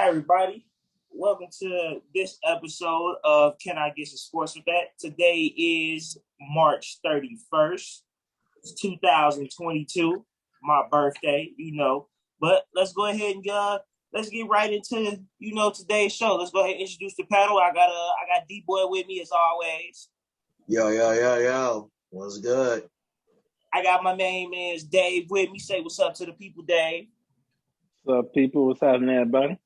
Hi, everybody. Welcome to this episode of Can I Get Some Sports With That? Today is March 31st. It's 2022, my birthday, But let's go ahead and let's get right into, today's show. Let's go ahead and introduce the panel. I got D-Boy with me as always. Yo. What's good? I got my main man Dave with me. Say what's up to the people, Dave. What's up, people? What's happening, everybody?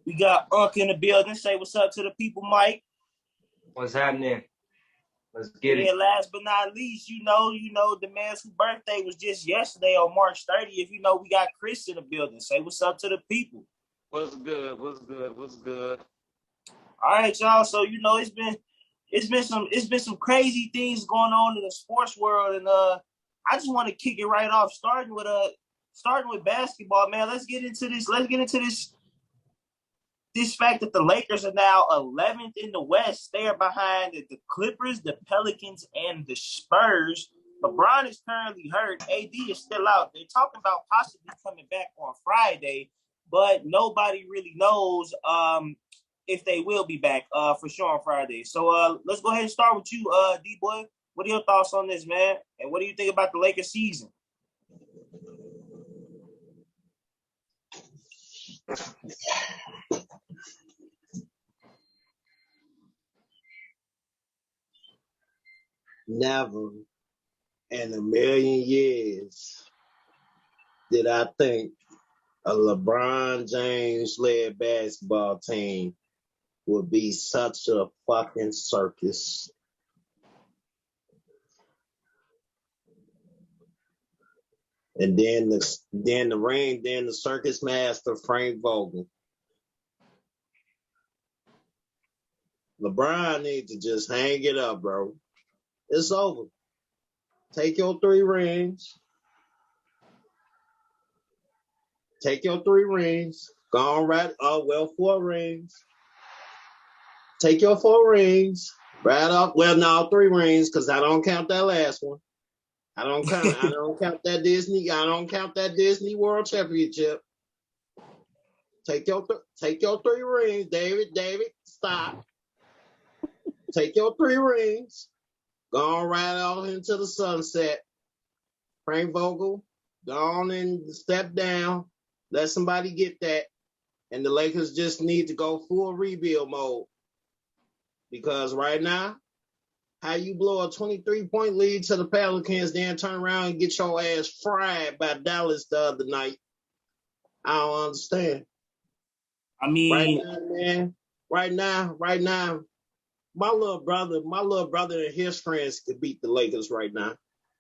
We got Unc in the building. Say what's up to the people, Mike. What's happening? Let's get it. And last but not least, the man's birthday was just yesterday on March 30th. We got Chris in the building. Say what's up to the people. What's good? All right, y'all. So it's been some crazy things going on in the sports world, and I just want to kick it right off, starting with basketball, man. Let's get into this fact that the Lakers are now 11th in the West. They are behind the Clippers, the Pelicans, and the Spurs. LeBron is currently hurt. AD is still out. They're talking about possibly coming back on Friday, but nobody really knows if they will be back for sure on Friday. So let's go ahead and start with you, D-Boy. What are your thoughts on this, man? And what do you think about the Lakers season? Never in a million years did I think a LeBron James-led basketball team would be such a fucking circus. And then the circus master, Frank Vogel. LeBron needs to just hang it up, bro. It's over. Take your 3 rings. Go on right. 4 rings. Take your 4 rings. Right up. Well, no, 3 rings, because I don't count that last one. I don't count that Disney. I don't count that Disney World Championship. Take your 3 rings, David. Stop. Take your 3 rings. Go on right off into the sunset. Frank Vogel, go on and step down. Let somebody get that. And the Lakers just need to go full rebuild mode. Because right now, how you blow a 23-point lead to the Pelicans, then turn around and get your ass fried by Dallas the other night? I don't understand. I mean, right now, man. Right now, my little brother and his friends could beat the Lakers right now.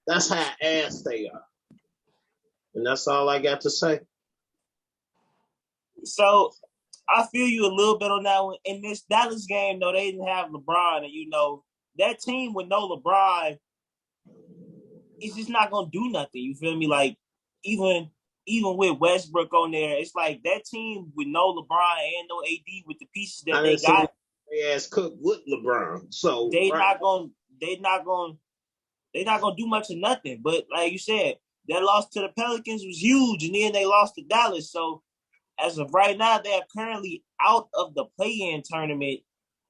That's how ass they are. And that's all I got to say. So I feel you a little bit on that one. In this Dallas game, though, they didn't have LeBron, and that team with no LeBron is just not gonna do nothing. You feel me? Like even with Westbrook on there, it's like that team with no LeBron and no AD with the pieces that they got. They ass cooked with LeBron, so they're not gonna do much of nothing. But like you said, that loss to the Pelicans was huge, and then they lost to Dallas. So as of right now, they are currently out of the play-in tournament.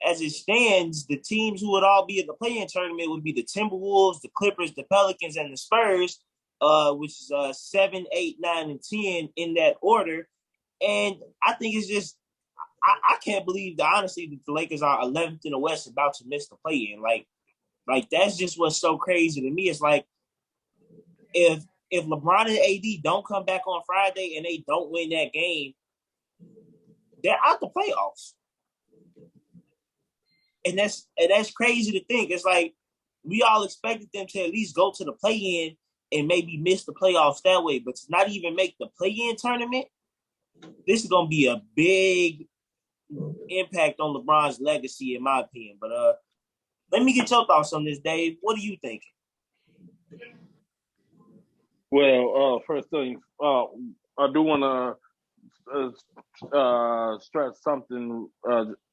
As it stands, the teams who would all be in the play-in tournament would be the Timberwolves, the Clippers, the Pelicans, and the Spurs, which is 7, 8, 9, and 10 in that order. And I think it's just I can't believe honestly that the Lakers are 11th in the West, about to miss the play-in. Like that's just what's so crazy to me. It's like if LeBron and AD don't come back on Friday and they don't win that game, they're out the playoffs. And that's crazy to think. It's like we all expected them to at least go to the play-in and maybe miss the playoffs that way, but to not even make the play-in tournament, this is gonna be a big impact on LeBron's legacy, in my opinion. But let me get your thoughts on this, Dave. What are you thinking? Well, first thing, I do want to stress something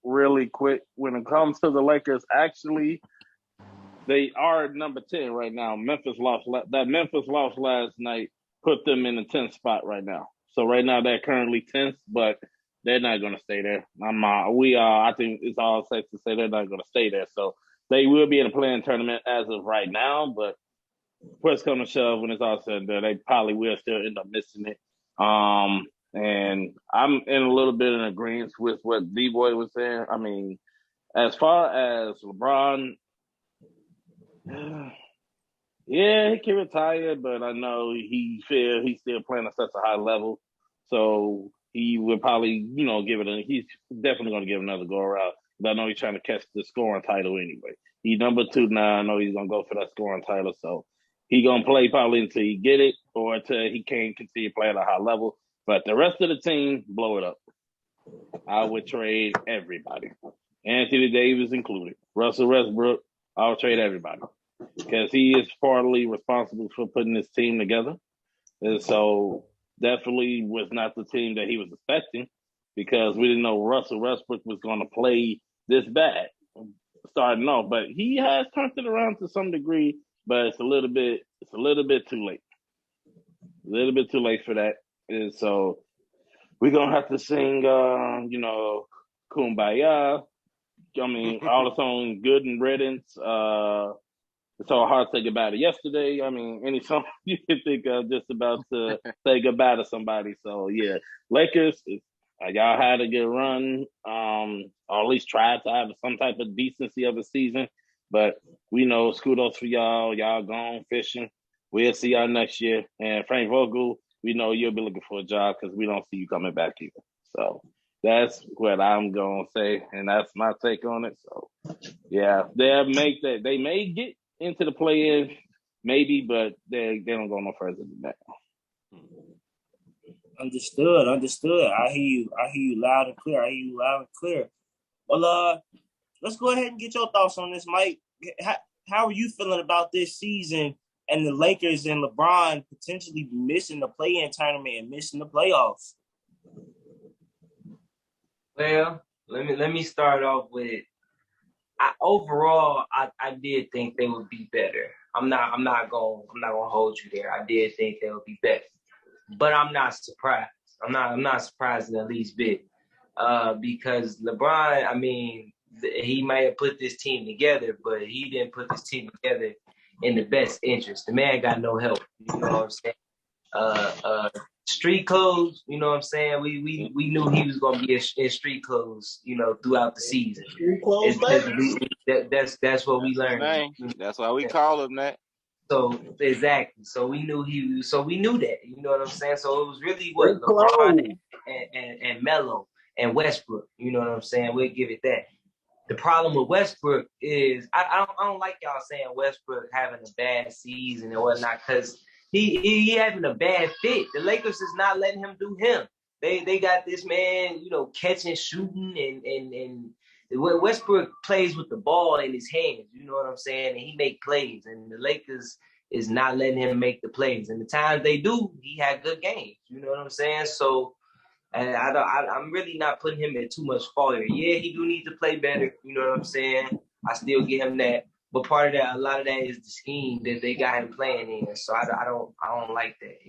really quick. When it comes to the Lakers, actually, they are number 10 right now. Memphis lost last night, put them in the 10th spot right now. So right now they're currently 10th, but They're not going to stay there. I think it's all safe to say they're not going to stay there. So they will be in a playing tournament as of right now, but push come to shove, when it's all said and done, they probably will still end up missing it. And I'm in a little bit in agreement with what D-Boy was saying. I mean, as far as LeBron, yeah, he can retire, but I know he's still playing at such a high level. So he would probably, he's definitely going to give another go around. But I know he's trying to catch the scoring title anyway. He's number 2 now. I know he's going to go for that scoring title. So he's going to play probably until he get it or until he can't continue playing at a high level. But the rest of the team, blow it up. I would trade everybody. Anthony Davis included. Russell Westbrook, I would trade everybody. Because he is partly responsible for putting this team together. And so definitely was not the team that he was expecting, because we didn't know Russell Westbrook was going to play this bad starting off. But he has turned it around to some degree, but it's a little bit too late. A little bit too late for that. And so we're going to have to sing, Kumbaya. I mean, all the songs, Good and Riddance, It's all hard to say goodbye to yesterday. I mean, any song you can think of just about to say goodbye to somebody. So, yeah, Lakers, y'all had a good run, or at least tried to have some type of decency of a season. But we know, kudos for y'all. Y'all gone fishing. We'll see y'all next year. And Frank Vogel, we know you'll be looking for a job because we don't see you coming back either. So that's what I'm going to say, and that's my take on it. So, yeah, they may get into the play-in, maybe, but they don't go no further than that. Understood. I hear you loud and clear. Well, let's go ahead and get your thoughts on this, Mike. How are you feeling about this season and the Lakers and LeBron potentially missing the play-in tournament and missing the playoffs? Well, let me start off with, overall, I did think they would be better. I'm not gonna hold you there. I did think they would be better, but I'm not surprised. I'm not surprised in the least bit, because LeBron, I mean, he might have put this team together, but he didn't put this team together in the best interest. The man got no help. You know what I'm saying? Street clothes, you know what I'm saying? We knew he was gonna be in street clothes, throughout the season. Street clothes, That's what we learned. That's why we call him that. So exactly. So we knew that. You know what I'm saying? So it was really what LeBron and Melo and Westbrook. You know what I'm saying? We'll give it that. The problem with Westbrook is I don't like y'all saying Westbrook having a bad season and whatnot, because he having a bad fit. The Lakers is not letting him do him. They got this man, catching, shooting, and Westbrook plays with the ball in his hands. You know what I'm saying? And he make plays, and the Lakers is not letting him make the plays. And the times they do, he had good games. You know what I'm saying? So, and I'm really not putting him in too much fault here. Yeah, he do need to play better. You know what I'm saying? I still give him that. But part of that, a lot of that is the scheme that they got him playing in. So I don't like that.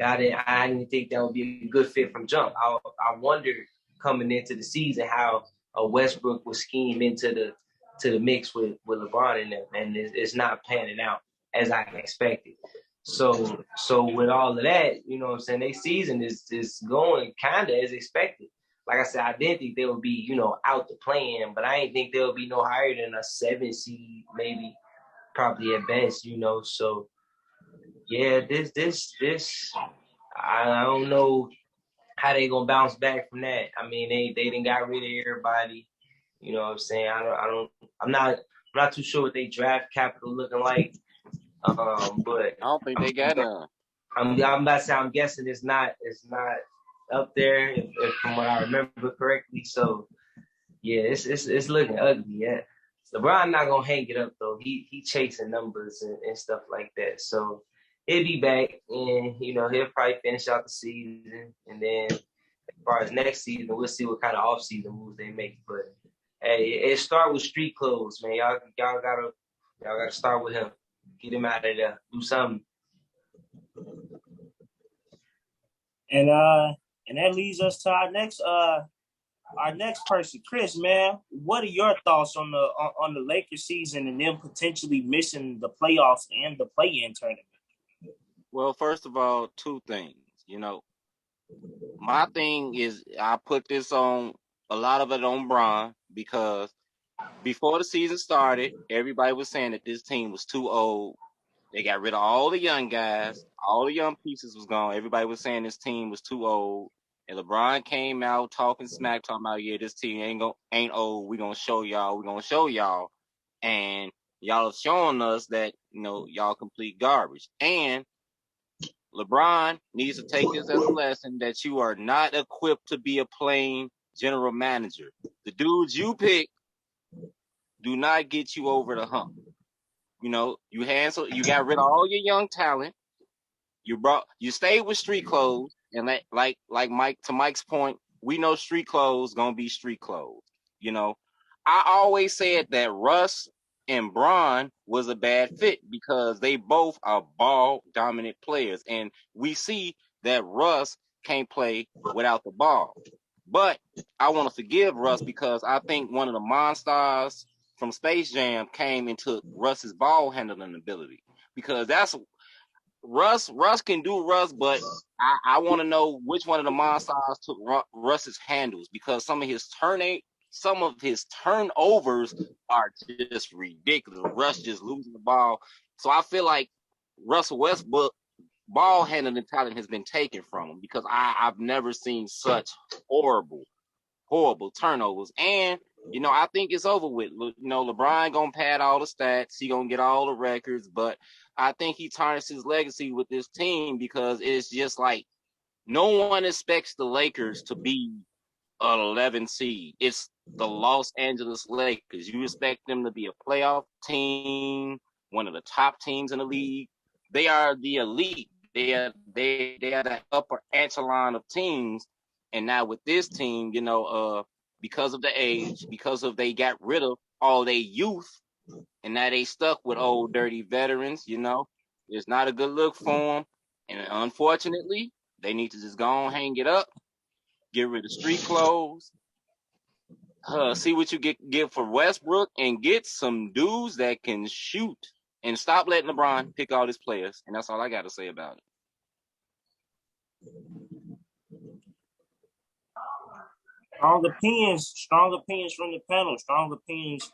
I didn't think that would be a good fit from jump. I wondered coming into the season how a Westbrook would scheme into the mix with LeBron in them, and it's not panning out as I expected. So with all of that, you know what I'm saying, their season is going kind of as expected. Like I said, I didn't think they would be, out the play-in, but I didn't think they would be no higher than a 7 seed, maybe, probably at best, So, yeah, this, I don't know how they gonna bounce back from that. I mean, they done got rid of everybody. You know what I'm saying? I'm not too sure what they draft capital looking like. But I don't think they got none. I'm about to say, I'm guessing it's not up there if from what I remember correctly. So yeah, it's looking ugly. Yeah, LeBron not gonna hang it up though. He chasing numbers and stuff like that. So he'll be back, and he'll probably finish out the season, and then as far as next season, we'll see what kind of off-season moves they make. But hey, it start with street clothes, man. Y'all gotta start with him. Get him out of there. Do something. And And that leads us to our next person, Chris. Man, what are your thoughts on the Lakers season and them potentially missing the playoffs and the play-in tournament? Well, first of all, two things. My thing is I put this on a lot of it on Bron because before the season started, everybody was saying that this team was too old. They got rid of all the young guys. All the young pieces was gone. Everybody was saying this team was too old. And LeBron came out talking smack, talking about, yeah, this team ain't old. We're gonna show y'all. We're gonna show y'all. And y'all have shown us that, y'all complete garbage. And LeBron needs to take this as a lesson that you are not equipped to be a playing general manager. The dudes you pick do not get you over the hump. You got rid of all your young talent. You stayed with street clothes, and like Mike, to Mike's point, we know street clothes gonna be street clothes. I always said that Russ and Bron was a bad fit because they both are ball dominant players, and we see that Russ can't play without the ball. But I want to forgive Russ because I think one of the monsters from Space Jam came and took Russ's ball handling ability, because that's Russ can do Russ, but I want to know which one of the monsters took Russ's handles, because some of his turnovers are just ridiculous. Russ just losing the ball. So I feel like Russell Westbrook ball handling talent has been taken from him, because I've never seen such horrible turnovers. And I think it's over with. LeBron gonna pad all the stats. He gonna get all the records, but I think he tarnished his legacy with this team, because it's just like no one expects the Lakers to be an 11 seed. It's the Los Angeles Lakers. You expect them to be a playoff team, one of the top teams in the league. They are the elite. They are the upper echelon of teams. And now with this team, because of the age, because of they got rid of all their youth, and now they stuck with old dirty veterans. It's not a good look for them. And unfortunately, they need to just go and hang it up, get rid of street clothes, see what you get for Westbrook, and get some dudes that can shoot, and stop letting LeBron pick all his players. And that's all I got to say about it. Strong opinions from the panel, strong opinions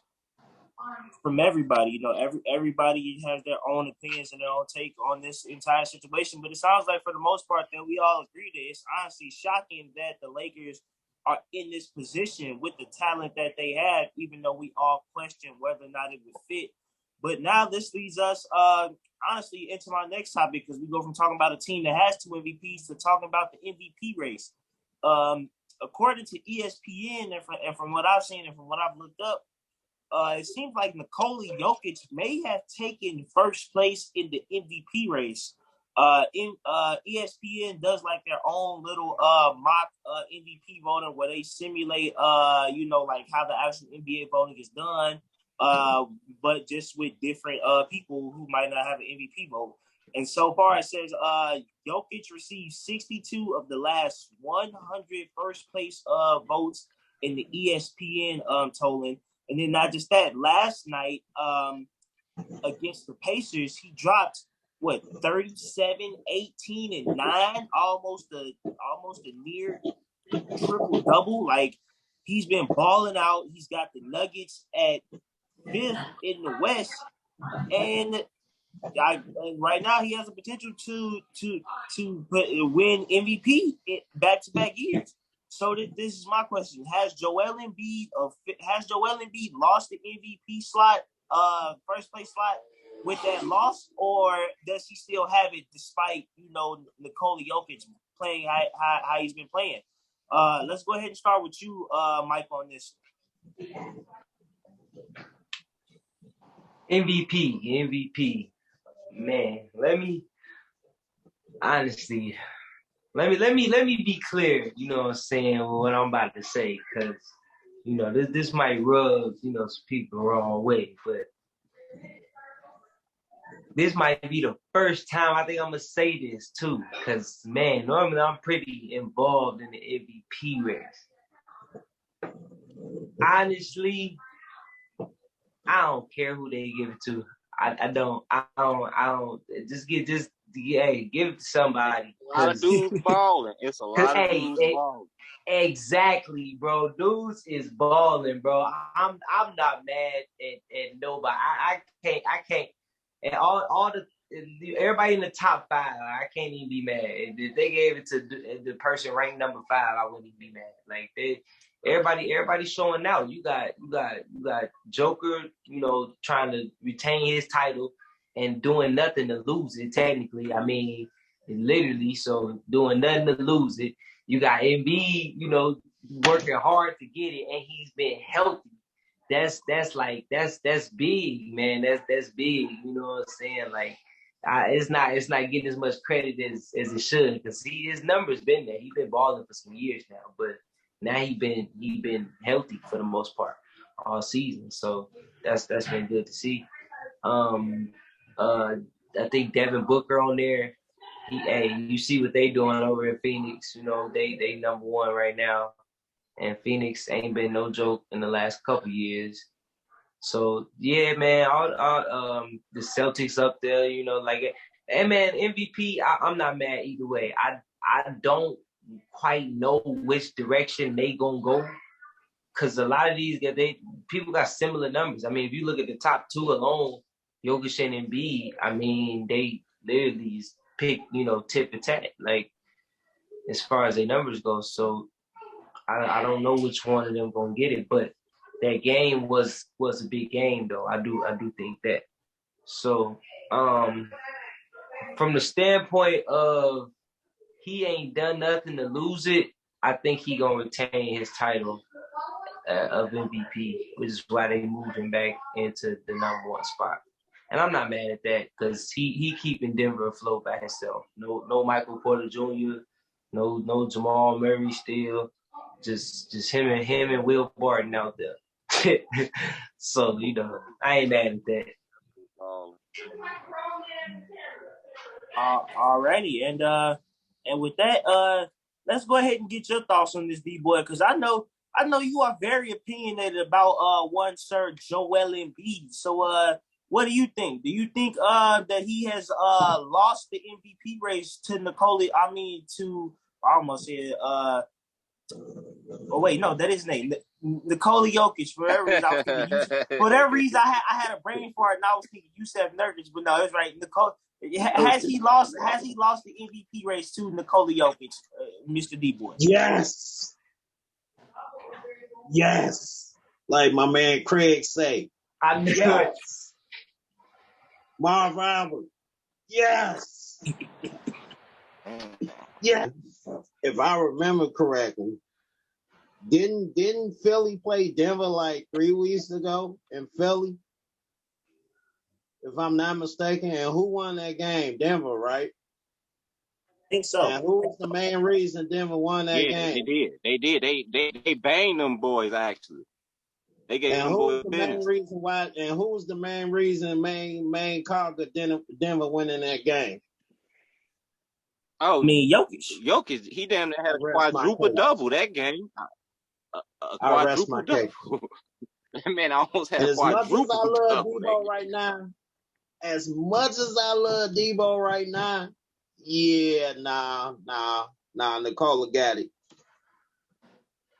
from everybody. Everybody has their own opinions and their own take on this entire situation. But it sounds like, for the most part, that we all agree that it's honestly shocking that the Lakers are in this position with the talent that they have, even though we all question whether or not it would fit. But now this leads us, honestly, into my next topic, because we go from talking about a team that has 2 MVPs to talking about the MVP race. According to ESPN, and from what I've seen and from what I've looked up, it seems like Nikola Jokic may have taken first place in the MVP race. ESPN does like their own little mock MVP voting, where they simulate like how the actual NBA voting is done, but just with different people who might not have an MVP vote. And so far, it says Jokic received 62 of the last 100 first place votes in the ESPN tolling. And then not just that, last night against the Pacers, he dropped 37, 18, and 9, almost a near triple double. Like, he's been balling out. He's got the Nuggets at 5th in the West, and right now he has the potential to win MVP back-to-back years. So this is my question: Has Joel Embiid lost the MVP slot, first place slot, with that loss, or does he still have it despite Nikola Jokic playing how he's been playing? Let's go ahead and start with you, Mike, on this. MVP. Man, let me be clear, what I'm saying, what I'm about to say, because, this might rub, some people the wrong way, but this might be the first time I think I'm gonna say this too, because man, normally I'm pretty involved in the MVP race. Honestly, I don't care who they give it to. I don't. Just give it to somebody. A lot of dudes balling. It's a lot of dudes balling. Exactly, bro. Dudes is balling, bro. I'm not mad at nobody. I can't. And all the everybody in the top 5, I can't even be mad. If they gave it to the person ranked number 5, I wouldn't even be mad. Like everybody showing out. You got Joker, trying to retain his title and doing nothing to lose it. Technically, I mean, literally, so doing nothing to lose it. You got Embiid, working hard to get it, and he's been healthy. That's big, man. That's big. You know what I'm saying? Like, it's not getting as much credit as it should, because his numbers been there. He's been balling for some years now, but now he been healthy for the most part all season. So that's been good to see. I think Devin Booker on there. You see what they doing over in Phoenix. They number 1 right now, and Phoenix ain't been no joke in the last couple years. So yeah, man, all the Celtics up there, and man, MVP. I'm not mad either way. I don't quite know which direction they gonna go, because a lot of these people got similar numbers. I mean, if you look at the top 2 alone, Jokic and Embiid, I mean, they literally pick, tip and tat, like, as far as their numbers go. So I don't know which one of them gonna get it, but that game was a big game, though. I do think that. So from the standpoint of he ain't done nothing to lose it, I think he gonna retain his title of MVP, which is why they moved him back into the number 1 spot. And I'm not mad at that, because he keeping Denver afloat by himself. No Michael Porter Jr., no Jamal Murray still. Just him and Will Barton out there. So, I ain't mad at that. Already. And with that, let's go ahead and get your thoughts on this, D-boy, because I know you are very opinionated about one Sir Joel Embiid. So what do you think? Do you think that he has lost the MVP race to I almost said oh wait, no, that is his name. Nikola Jokic. For whatever reason, I had a brain fart and I was thinking Yusef Nurkic, but no, it's right. Has he lost the MVP race to Nikola Jokic, Mr. D-boy? Yes. Like my man Craig say. I knew it. Marv Albert. Yes. Yes. If I remember correctly, didn't Philly play Denver like 3 weeks ago in Philly? If I'm not mistaken, and who won that game? Denver, right? I think so. And who was the main reason Denver won that game? They did. They banged them boys, actually. They gave them boys business. And who was the main reason, main cause of Denver winning that game? Oh, I mean, Jokic, he damn near had a quadruple double that game. A quadruple double. That man almost had a quadruple double. As much as I love Debo right now, yeah, nah, Nikola got it.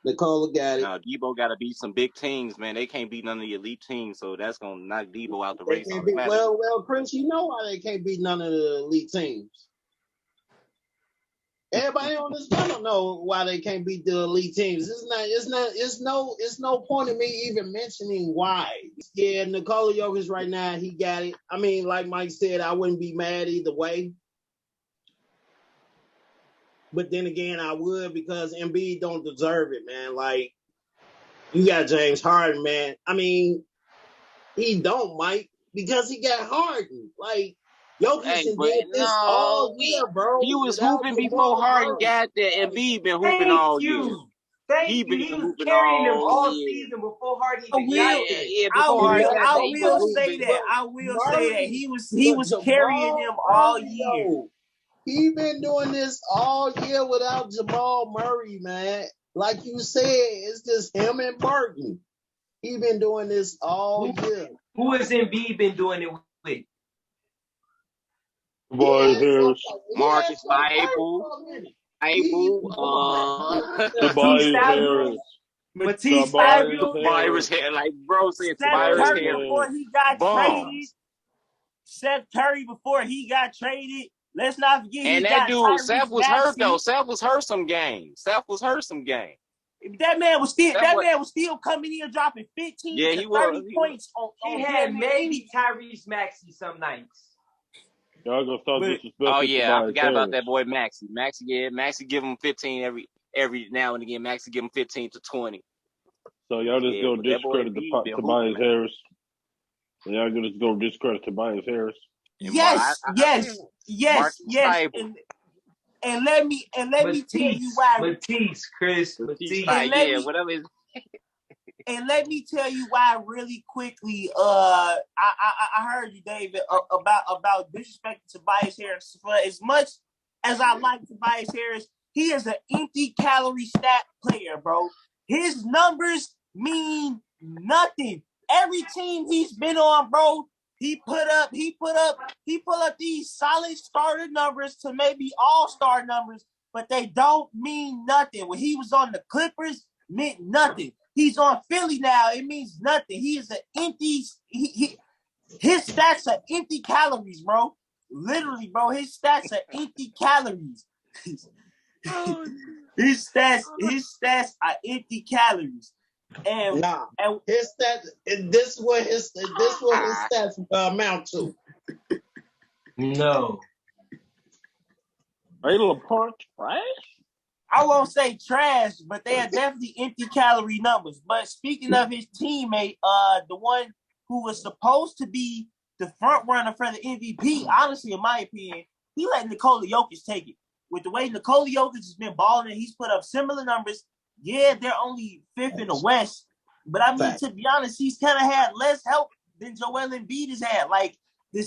Now, Debo got to beat some big teams, man. They can't beat none of the elite teams, so that's going to knock Debo out the race. Well, Chris, you know why they can't beat none of the elite teams. Everybody on this channel know why they can't beat the elite teams. It's no point in me even mentioning why. Yeah, Nikola Jokic right now, he got it. I mean, like Mike said, I wouldn't be mad either way. But then again, I would, because Embiid don't deserve it, man. Like, you got James Harden, man. I mean, he don't, Mike, because he got Harden. Like, Jokic did this all year, bro. He was hooping before Harden got there. Embiid been hooping all year. Thank you. been He was hooping carrying them all all year. season before Hardy I even got will. there. Yeah, before Hardy got I there, he been will say hooping. that. I will say that he was carrying them all year. He been doing this all year without Jamal Murray, man. Like you said, it's just him and Burton. He been doing this all year. Who has Embiid been doing it with? Tobias Harris. Marcus Bible. Tobias Harris. Matisse Tobias Thybulle, Virus Harris. hair, like bro said, Seth virus Curry hair. before he got traded. Bombs. Seth Curry before he got traded. Let's not forget And he that got dude, Seth Tyrese was hurt though. Maxey. Seth was hurt some games. That man was still coming in dropping 15 Yeah, to he 30 was. points on He damn had near maybe Tyrese Maxey some nights. Y'all gonna start But- disrespecting Oh yeah, Tobias I forgot about Harris. that boy Maxey. Maxey give him 15 every now and again. Maxey give him 15 to 20. So y'all just Yeah, gonna but that boy discredit Embiid been Tobias hooping, man. Harris. Y'all just gonna discredit Tobias Harris. And yes, Marcus Bible. and let me tell you why. Chris. And let Yeah, me whatever is. and let me tell you why really quickly. I heard you, David, about disrespecting Tobias Harris. For as much as I like Tobias Harris, he is an empty calorie stat player, bro. His numbers mean nothing. Every team he's been on, bro, he put up these solid starter numbers to maybe all-star numbers, but they don't mean nothing. When he was on the Clippers, meant nothing. He's on Philly now. It means nothing. He is an empty. His stats are empty calories, bro. Literally, bro. His stats are empty calories. His stats are empty calories. And his stats. This is what his stats amount to. No. Are you Laporte trash? I won't say trash, but they are definitely empty calorie numbers. But speaking of his teammate, the one who was supposed to be the front runner for the MVP, honestly, in my opinion, he let Nikola Jokic take it. With the way Nikola Jokic has been balling, he's put up similar numbers. Yeah, they're only fifth in the West, but I mean, to be honest, he's kind of had less help than Joel Embiid has had. Like the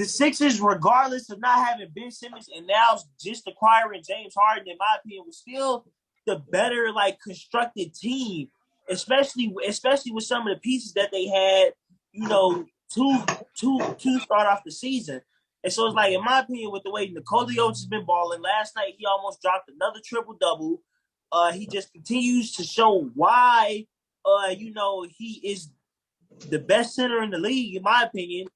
Sixers, regardless of not having Ben Simmons and now just acquiring James Harden, in my opinion, was still the better, like, constructed team, especially with some of the pieces that they had, you know, to start off the season. And so it's like, in my opinion, with the way Nikola Jokic has been balling, last night he almost dropped another triple-double. He just continues to show why, he is the best center in the league, in my opinion.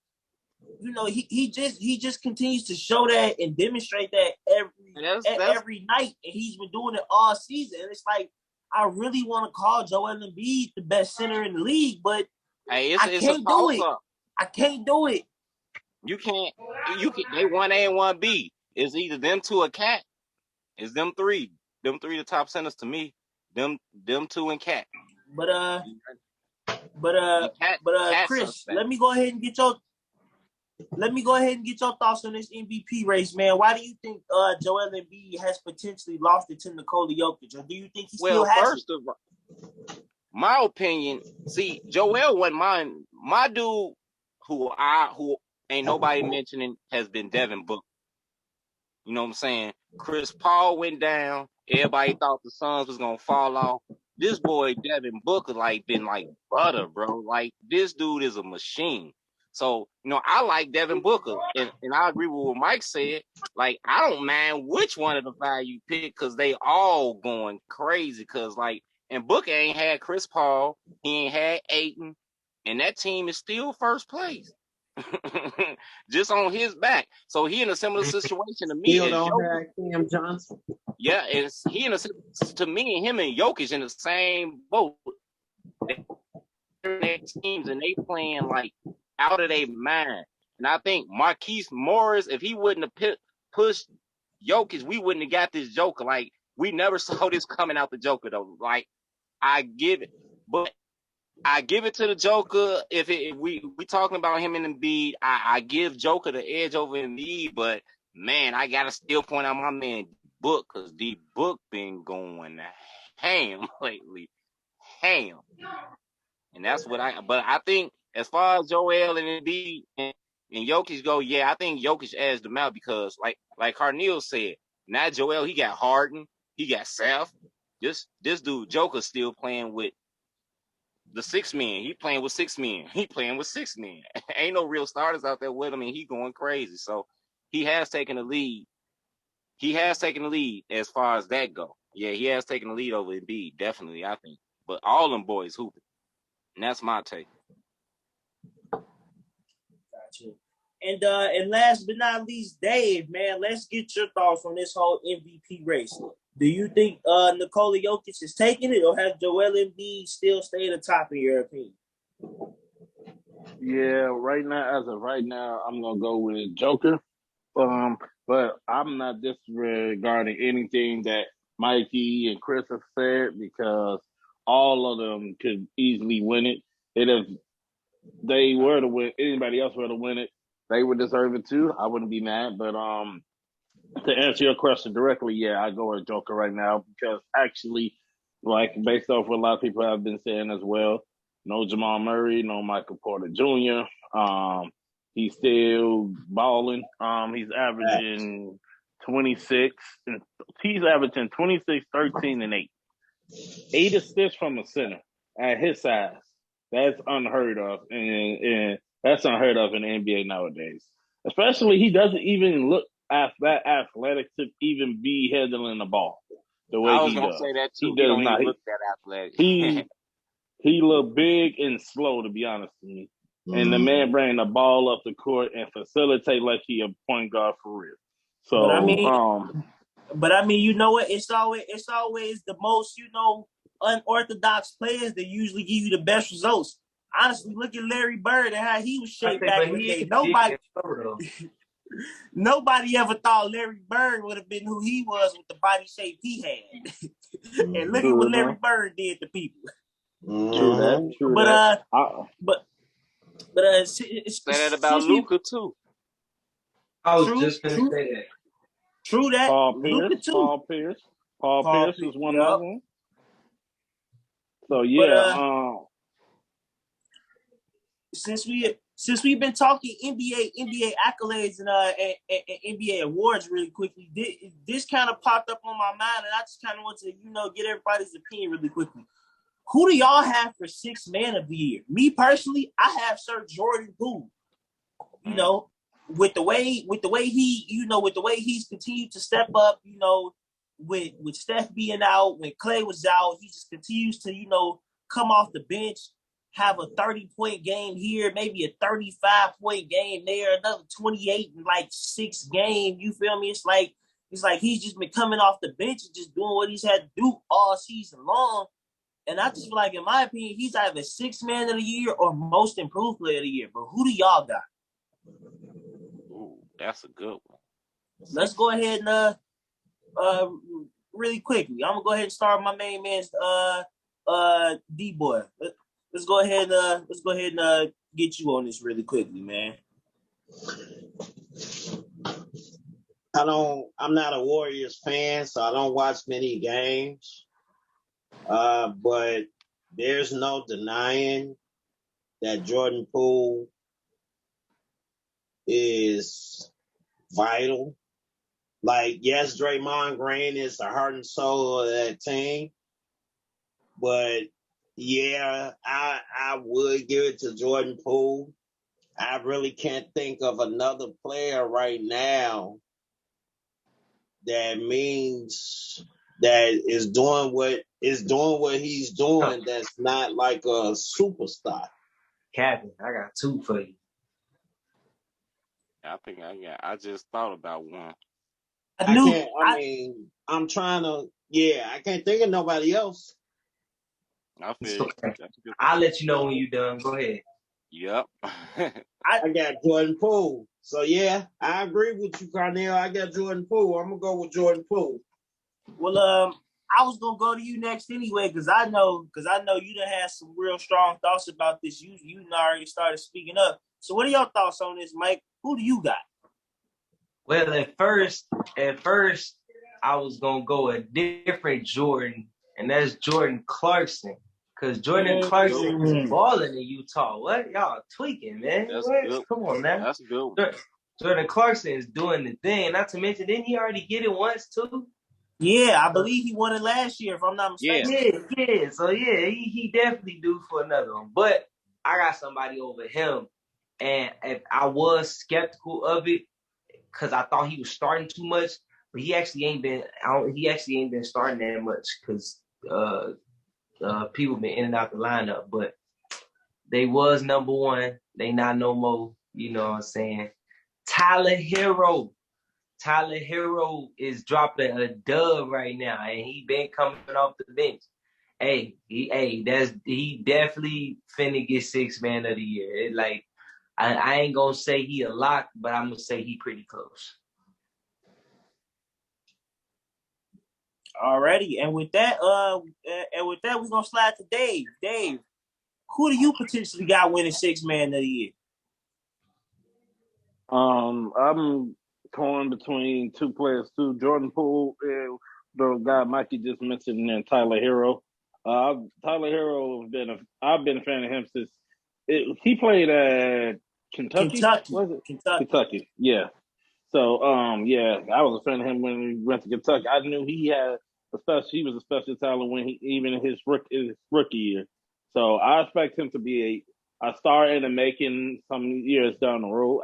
You know, he just continues to show that and demonstrate that every night, and he's been doing it all season. And it's like, I really want to call Joel Embiid the best center in the league, but I can't do it. I can't do it. You can't. They 1A and 1B. It's either them two or Cat. It's them three. Them three the top centers to me. Them two and Cat. But Chris, let me go ahead and get your thoughts on this MVP race, man. Why do you think Joel Embiid has potentially lost it to Nikola Jokic, or do you think he still has first of all, my opinion, see, Joel wasn't mine. My dude, who ain't nobody mentioning, has been Devin Booker. You know what I'm saying? Chris Paul went down. Everybody thought the Suns was gonna fall off. This boy Devin Booker been like butter, bro. Like, this dude is a machine. So, I like Devin Booker, and I agree with what Mike said. Like, I don't mind which one of the five you pick, because they all going crazy. Because, and Booker ain't had Chris Paul, he ain't had Ayton, and that team is still first place. Just on his back. So he in a similar situation to me as Jokic. Cam Johnson. Yeah, and to me and him and Jokic in the same boat. Their teams, and they playing like out of their mind. And I think Marquise Morris, if he wouldn't have pushed Jokic, we wouldn't have got this Joker. Like, we never saw this coming out the Joker though. Like, I give it to the Joker. If we talking about him and Embiid, I give Joker the edge over Embiid. But man, I gotta still point out my man Book, because D Book been going ham lately. Ham. And that's what but I think as far as Joel and Embiid and Jokic go, yeah, I think Jokic edged them out because like Carneal said, now Joel, he got Harden, he got Seth. This dude Joker's still playing with the 6 men. He playing with 6 men. He playing with 6 men. Ain't no real starters out there with him, and he going crazy. So he has taken the lead. He has taken the lead as far as that go. Yeah, he has taken the lead over Embiid, definitely, I think. But all them boys hooping. And that's my take. Gotcha. And last but not least, Dave, man, let's get your thoughts on this whole MVP race. Do you think Nikola Jokic is taking it, or has Joel Embiid still stay at the top in your opinion? Yeah, as of right now, I'm gonna go with Joker. But I'm not disregarding anything that Mikey and Chris have said because all of them could easily win it. If they were to win, anybody else were to win it, they would deserve it too. I wouldn't be mad. But to answer your question directly, yeah, I go with Joker right now because actually, like based off what a lot of people have been saying as well, no Jamal Murray, no Michael Porter Jr. He's still balling. He's averaging 26. He's averaging 26, 13, and 8. 8 assists from a center at his size. That's unheard of, and that's unheard of in the NBA nowadays. Especially, he doesn't even look that athletic to even be handling the ball the way he does. I was gonna say that too. He does don't not even look that athletic. He look big and slow, to be honest with me. And the man bring the ball up the court and facilitate like he a point guard for real. So, but I mean, you know what? It's always the most, unorthodox players that usually give you the best results. Honestly, look at Larry Bird and how he was shaped back in the day. Nobody ever thought Larry Bird would have been who he was with the body shape he had. And look at what Larry Bird did to people. True that. Say that about Luka too. I was just gonna say that. True that. Paul Pierce is one of them. So yeah. Since we've been talking NBA accolades and NBA awards really quickly, this kind of popped up on my mind, and I just kind of want to get everybody's opinion really quickly. Who do y'all have for 6th man of the year? Me personally, I have Sir Jordan Poole. With the way he's continued to step up, with Steph being out, when Clay was out, he just continues to, come off the bench, have a 30-point game here, maybe a 35-point game there, another 28 in like 6 games. You feel me? It's like he's just been coming off the bench and just doing what he's had to do all season long. And I just feel like, in my opinion, he's either 6th man of the year or most improved player of the year. But who do y'all got? Ooh, that's a good one. Let's go ahead and really quickly. I'm gonna go ahead and start my main man's D-boy. Let's go ahead and get you on this really quickly, man. I'm not a Warriors fan, so I don't watch many games. But there's no denying that Jordan Poole is vital. Like, yes, Draymond Green is the heart and soul of that team. But, yeah, I would give it to Jordan Poole. I really can't think of another player right now that means that is doing what he's doing that's not like a superstar. Captain, I got 2 for you. I just thought about one. I can't think of nobody else. I feel I'll let you know when you're done. Go ahead. Yep. I got Jordan Poole. So yeah, I agree with you, Carnell. I got Jordan Poole. I'm gonna go with Jordan Poole. Well, I was gonna go to you next anyway, because I know you done had some real strong thoughts about this. You already started speaking up. So what are your thoughts on this, Mike? Who do you got? Well, at first, I was gonna go a different Jordan and that's Jordan Clarkson. Because Jordan Clarkson is balling in Utah. What? Y'all tweaking, man. Come on, man. That's good. Jordan Clarkson is doing the thing. Not to mention, didn't he already get it once, too? Yeah, I believe he won it last year, if I'm not mistaken. Yeah. So, yeah, he definitely due for another one. But I got somebody over him. And if I was skeptical of it because I thought he was starting too much, but he actually ain't been starting that much because people been in and out the lineup. But they was number one. They not no more. You know what I'm saying? Tyler Hero is dropping a dub right now, and he been coming off the bench. He definitely finna get 6th man of the year. I ain't gonna say he a lock, but I'm gonna say he pretty close. Alrighty, and with that, we're gonna slide to Dave. Dave, who do you potentially got winning 6th man of the year? I'm torn between two players too, Jordan Poole and the guy Mikey just mentioned, and Tyler Hero. Tyler Hero I've been a fan of him since he played at Kentucky. Was it Kentucky? Yeah. So I was a fan of him when he went to Kentucky. I knew he was a special talent even in his rookie year. So I expect him to be a star in the making some years down the road,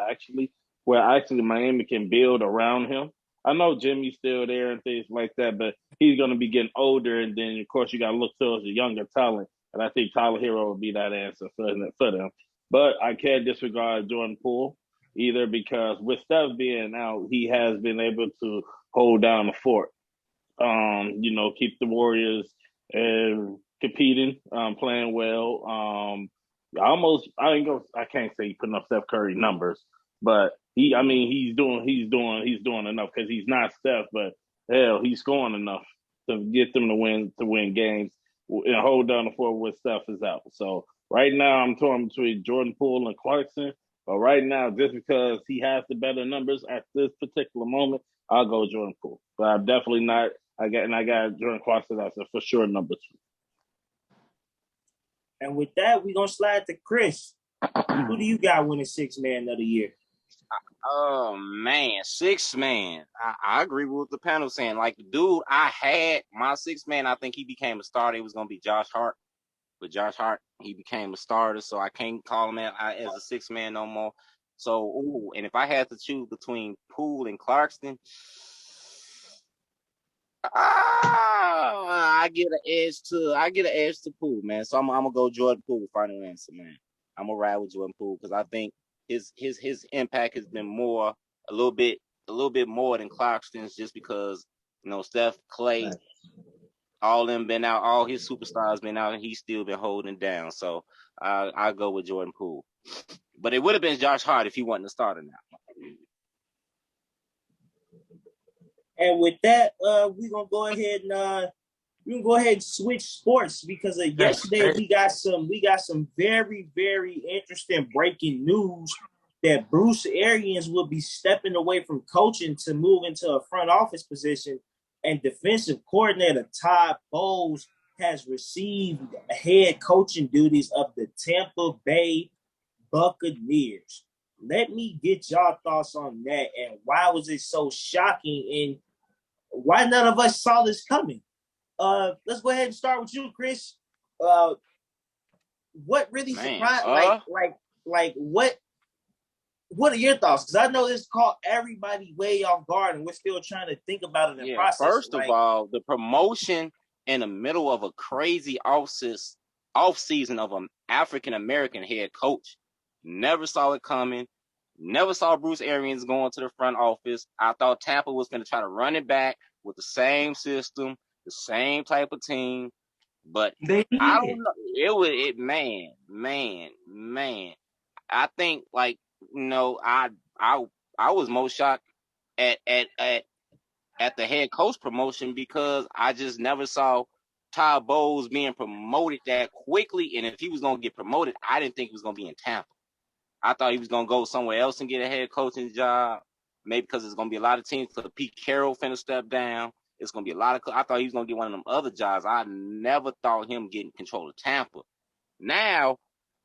where Miami can build around him. I know Jimmy's still there and things like that, but he's going to be getting older, and then of course you got to look towards the younger talent, and I think Tyler Hero will be that answer for them. But I can't disregard Jordan Poole either, because with Steph being out, he has been able to hold down the fort. Keep the Warriors competing, playing well. I can't say he putting up Steph Curry numbers, but he's doing enough, because he's not Steph, but hell, he's scoring enough to get them to win games and hold down the fort when Steph is out. So right now I'm torn between Jordan Poole and Clarkson. But right now, just because he has the better numbers at this particular moment, I'll go Jordan Poole. But I'm definitely not. I got Jordan Clarkson as a for sure number 2. And with that, we're gonna slide to Chris. Who do you got winning 6th man of the year? Oh man, 6th man. I agree with the panel saying. Like the dude I had my 6th man, I think he became a starter. It was gonna be Josh Hart. With Josh Hart, he became a starter, so I can't call him as a 6th man no more. So, and if I had to choose between Poole and Clarkson, I get an edge to Poole, man. So I'm gonna go Jordan Poole, final answer, man. I'm gonna ride with Jordan Poole because I think his impact has been a little bit more than Clarkson's, just because Steph, Clay, all them been out, all his superstars been out, and he's still been holding down. So I'll go with Jordan Poole. But it would have been Josh Hart if he wasn't a starter now. And with that, we're gonna go ahead and switch sports, because yesterday we got some very, very interesting breaking news that Bruce Arians will be stepping away from coaching to move into a front office position, and defensive coordinator Todd Bowles has received head coaching duties of the Tampa Bay Buccaneers. Let me get y'all thoughts on that, and why was it so shocking, and why none of us saw this coming. Let's go ahead and start with you, Chris. What really surprised? What are your thoughts? Because I know this caught everybody way off guard, and we're still trying to think about it in the process. First of all, the promotion in the middle of a crazy off season of an African American head coach. Never saw it coming. Never saw Bruce Arians going to the front office. I thought Tampa was going to try to run it back with the same system, the same type of team. But I don't know. Man. I think I was most shocked at the head coach promotion, because I just never saw Todd Bowles being promoted that quickly. And if he was going to get promoted, I didn't think he was going to be in Tampa. I thought he was going to go somewhere else and get a head coaching job, maybe because there's going to be a lot of teams, because Pete Carroll finna step down. it's gonna be a lot of. I thought he was gonna get one of them other jobs. I never thought him getting control of Tampa. Now,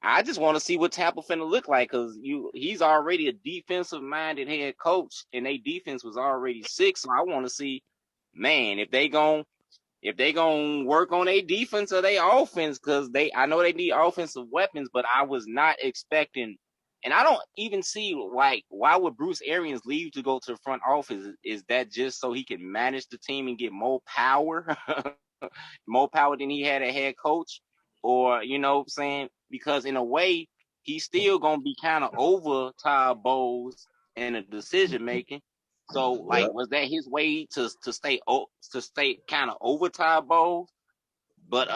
I just want to see what Tampa finna look like because he's already a defensive minded head coach, and their defense was already sick. So I want to see, man, if they gonna work on their defense or their offense, because I know they need offensive weapons, but I was not expecting, and I don't even see like why would Bruce Arians leave to go to the front office? Is that just so he can manage the team and get more power, more power than he had a head coach, or you know what I'm saying? Because in a way, he's still gonna be kind of over Todd Bowles in the decision making. So, like, was that his way to stay kind of over Todd Bowles? But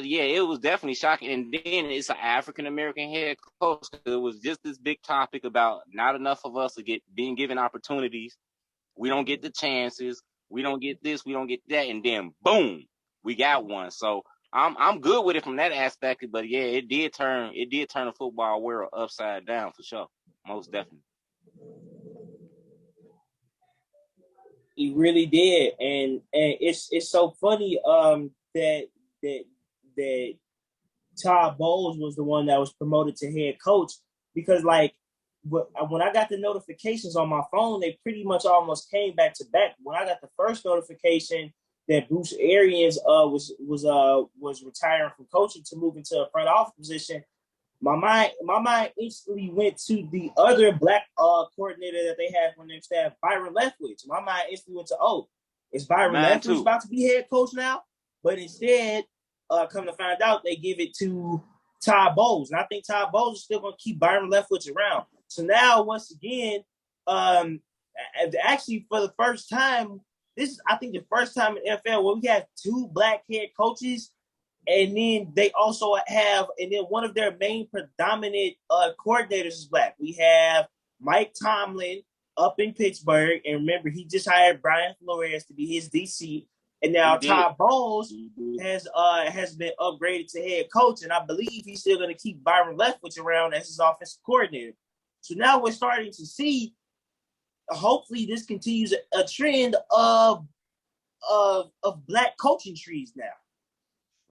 yeah, it was definitely shocking. And then it's an African American head coach. It was just this big topic about not enough of us being given opportunities. We don't get the chances. We don't get this. We don't get that. And then boom, we got one. So I'm good with it from that aspect. But yeah, it did turn the football world upside down for sure. Most definitely. He really did, and it's so funny that Todd Bowles was the one that was promoted to head coach because like when I got the notifications on my phone, they pretty much almost came back to back. When I got the first notification that Bruce Arians was retiring from coaching to move into a front office position, my mind instantly went to the other black coordinator that they had on their staff, Byron Leftwich. My mind instantly went to, is Byron Leftwich about to be head coach now? But instead, come to find out, they give it to Todd Bowles. And I think Todd Bowles is still going to keep Byron Leftwich around. So now, once again, actually for the first time, this is, I think, the first time in NFL where we have two black head coaches. And then they also have, and then one of their main predominant coordinators is black. We have Mike Tomlin up in Pittsburgh, and remember, he just hired Brian Flores to be his DC. And now Todd Bowles has been upgraded to head coach, and I believe he's still going to keep Byron Leftwich around as his offensive coordinator. So now we're starting to see, hopefully, this continues a trend of black coaching trees now.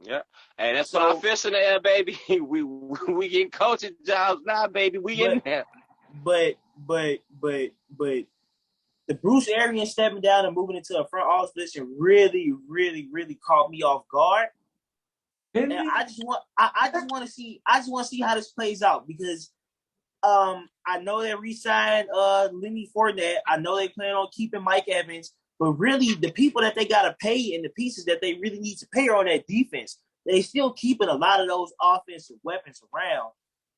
Yeah, hey, that's what I'm fishing there, baby. we getting coaching jobs now, baby. We in there. But the Bruce Arians stepping down and moving into a front office position really, really, really caught me off guard. And I just want to see how this plays out because I know they re-signed Lenny Fournette. I know they plan on keeping Mike Evans. But really, the people that they got to pay and the pieces that they really need to pay are on that defense. They still keeping a lot of those offensive weapons around.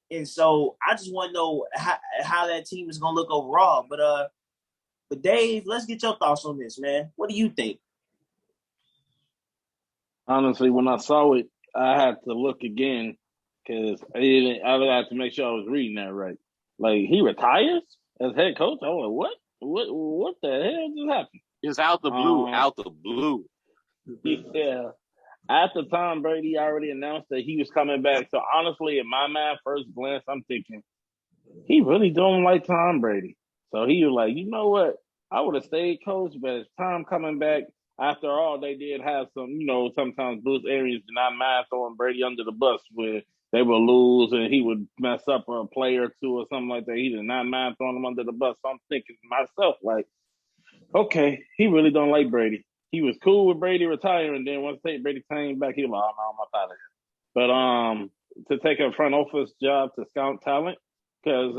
And so I just want to know how that team is going to look overall. But Dave, let's get your thoughts on this, man. What do you think? Honestly, when I saw it, I had to look again because I had to make sure I was reading that right. Like, he retires as head coach? I was like, what? What the hell just happened? It's out the blue, Yeah. After Tom Brady already announced that he was coming back. So honestly, in my mind, first glance, I'm thinking, he really don't like Tom Brady. So he was like, you know what? I would have stayed coach, but it's Tom coming back. After all, they did have some, sometimes Bruce Arians did not mind throwing Brady under the bus where they would lose and he would mess up a play or two or something like that. He did not mind throwing them under the bus. So I'm thinking to myself, like, okay, he really don't like Brady. He was cool with Brady retiring. Then once Brady came back, he was like, oh, no, I'm out of here. But to take a front office job to scout talent, because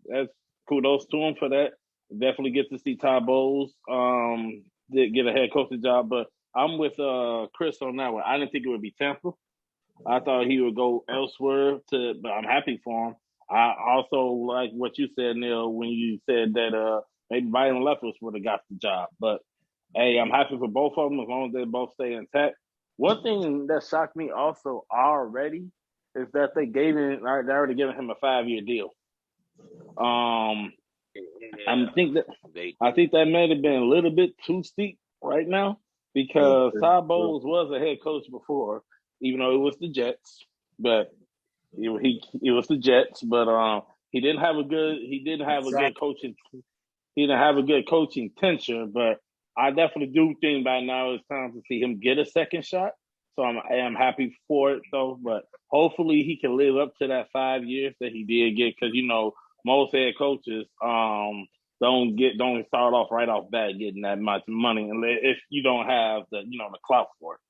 that's kudos to him for that. Definitely get to see Todd Bowles get a head coaching job. But I'm with Chris on that one. I didn't think it would be Tampa. I thought he would go elsewhere, but I'm happy for him. I also like what you said, Neil, when you said that maybe Byron Leftwich would have got the job. But, hey, I'm happy for both of them as long as they both stay intact. One thing that shocked me also already is that they already given him a 5-year deal. I think that may have been a little bit too steep right now because Todd Bowles was a head coach before, even though it was the Jets. But it was the Jets. But he didn't have a good coaching. He didn't have a good coaching tenure. But I definitely do think by now it's time to see him get a second shot. So I am happy for it though. But hopefully he can live up to that 5 years that he did get, because most head coaches don't start off right off bat getting that much money if you don't have the clout for it.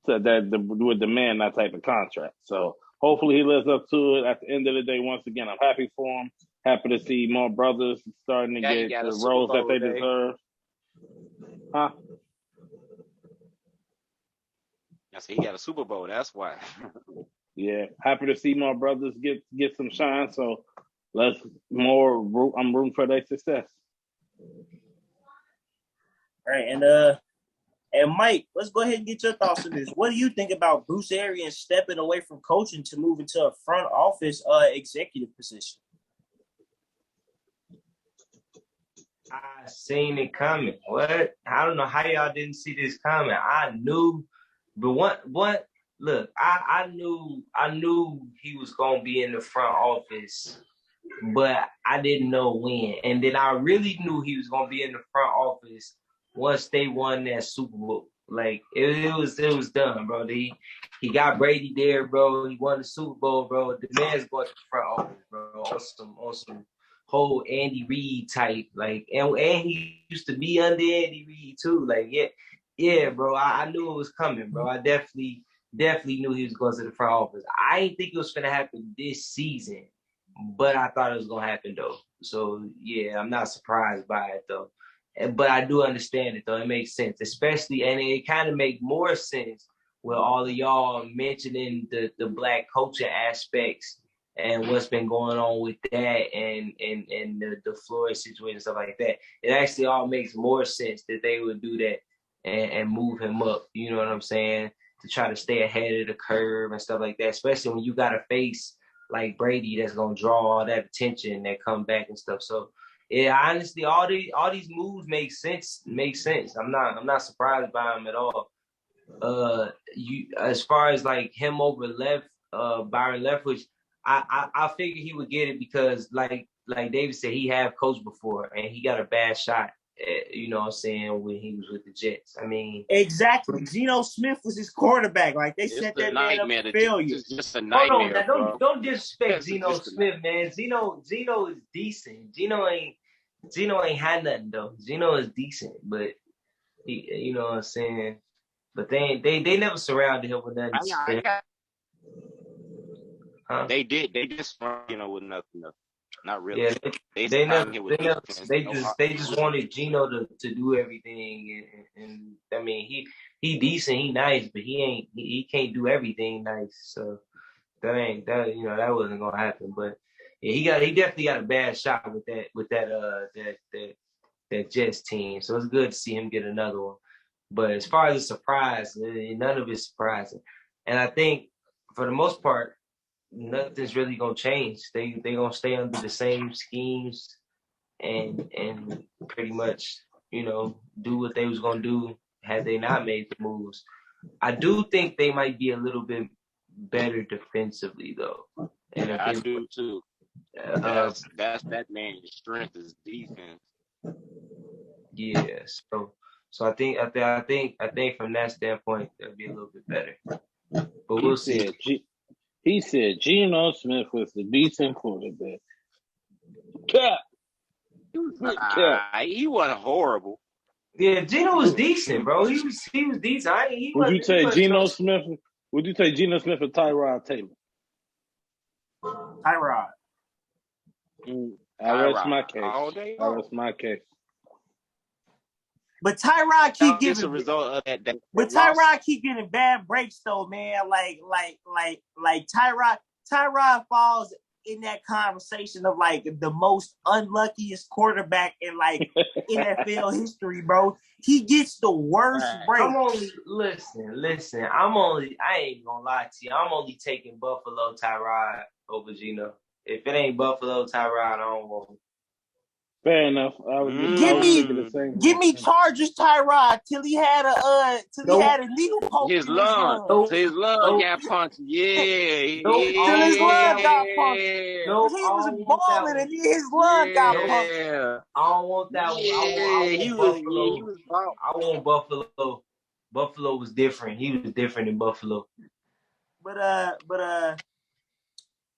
So that would demand that type of contract. So hopefully he lives up to it. At the end of the day, once again, I'm happy for him. Happy to see more brothers starting to get the roles that they deserve. Huh? I said he got a Super Bowl. That's why. Yeah, happy to see more brothers get some shine. So I'm rooting for their success. All right, and Mike, let's go ahead and get your thoughts on this. What do you think about Bruce Arians stepping away from coaching to move into a front office executive position? I seen it coming. What? I don't know how y'all didn't see this coming. I knew, but what? Look, I knew he was gonna be in the front office, but I didn't know when. And then I really knew he was gonna be in the front office once they won that Super Bowl. Like it was done, bro. He got Brady there, bro. He won the Super Bowl, bro. The man's going to the front office, bro. On some whole Andy Reid type, like, and he used to be under Andy Reid too. Like, yeah, bro. I knew it was coming, bro. I definitely knew he was going to the front office. I didn't think it was gonna happen this season, but I thought it was gonna happen though. So yeah, I'm not surprised by it though. But I do understand it though. It makes sense, especially, and it kind of make more sense with all of y'all mentioning the black culture aspects and what's been going on with that and the Floyd situation and stuff like that. It actually all makes more sense that they would do that and move him up. You know what I'm saying? To try to stay ahead of the curve and stuff like that, especially when you got a face like Brady that's gonna draw all that attention that come back and stuff. So yeah, honestly, all these moves make sense. I'm not surprised by them at all. You as far as like him over Byron Leftwich, I figured he would get it because like David said, he have coached before and he got a bad shot. You know what I'm saying, when he was with the Jets. I mean, exactly. Geno Smith was his quarterback. Like they set that man up for failure. It's just a nightmare. Hold on, don't disrespect Geno Smith, man. Geno is decent. Geno ain't had nothing though. Geno is decent, but he, you know what I'm saying. But they never surrounded him with nothing. Huh? They did surround with nothing though. Not really. Yeah, they just wanted Geno to do everything, and I mean he decent, he nice, but he can't do everything nice. So that wasn't gonna happen. But yeah, he definitely got a bad shot with that Jets team. So it's good to see him get another one. But as far as a surprise, none of it's surprising. And I think for the most part, nothing's really gonna change. They gonna stay under the same schemes and pretty much, do what they was gonna do had they not made the moves. I do think they might be a little bit better defensively though. And I do too. That's that man's strength is defense. Yeah, so I think from that standpoint they'll be a little bit better. But we'll see. He said Geno Smith was the decent quarterback. Cap. He wasn't horrible. Yeah, Geno was decent, bro. He was decent. Would you say Geno Smith or Tyrod Taylor? Tyrod. I rest my case. I rest my case. But Tyrod keep giving a result of that. But Tyrod keep getting bad breaks though, man. Like Tyrod falls in that conversation of like the most unluckiest quarterback in like NFL history, bro. He gets the worst breaks. I'm only listen. I ain't gonna lie to you. I'm only taking Buffalo Tyrod over Geno. If it ain't Buffalo Tyrod, I don't want him. Fair enough. I was thinking the same Give thing. me Chargers Tyrod till he had a needle poked His in his lung. lung. Nope. His lung Nope. got punched. Yeah. Nope. I Till don't his want lung that one. got punctured. Yeah. Nope. He I was don't want that balling one. and then his lung got Nope. punctured. Yeah. I don't want that one. I He want was Buffalo. about. I want Buffalo. Buffalo was different. He was different in Buffalo. But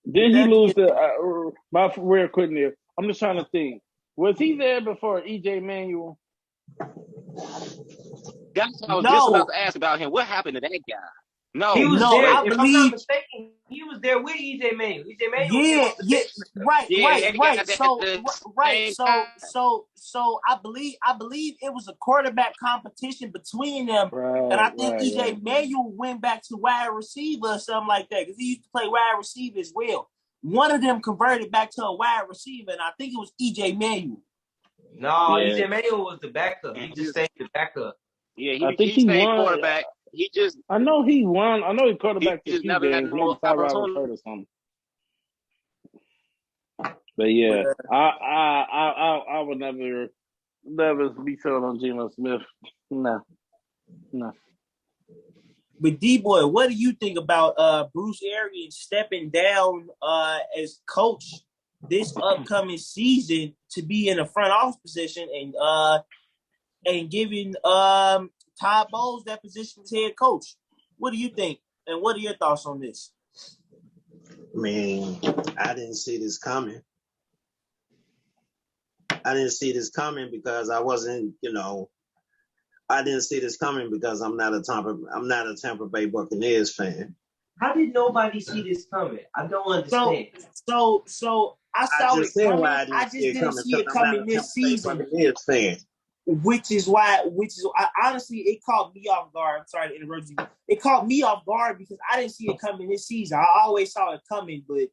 Did he that lose being the my real quick there? I'm just trying to think. Was he there before EJ Manuel? That's what I was just about no, to ask about him. What happened to that guy? He No, was no, there. I straight. If I'm not believe mistaken, he was there with EJ Manuel. EJ Manuel came yeah, off the yeah, bench with them. right, Yeah, right, they right. got that at So the right, same time. so I believe it was a quarterback competition between them. And I think EJ Manuel went back to wide receiver or something like that because he used to play wide receiver as well. One of them converted back to a wide receiver, and I think it was EJ Manuel. No, Yeah. EJ Manuel was the backup. He just stayed the backup. Yeah, I think he he stayed won. quarterback. He just I know he won. I know he quarterbacked a just few never got games. the Maybe most Tyrod was opportunity. hurt or something. But yeah, I would never be sold on Geno Smith. No. But D-Boy, what do you think about Bruce Arians stepping down as coach this upcoming season to be in a front office position and giving Todd Bowles that position as head coach? What do you think? And what are your thoughts on this? I mean, I didn't see this coming. I didn't see this coming because I wasn't, I didn't see this coming because I'm not a Tampa Bay Buccaneers fan. How did nobody see this coming? I don't understand. So I saw it coming. I just didn't see it coming this season. Buccaneers fan. Which is honestly, it caught me off guard. I'm sorry to interrupt you. It caught me off guard because I didn't see it coming this season. I always saw it coming, but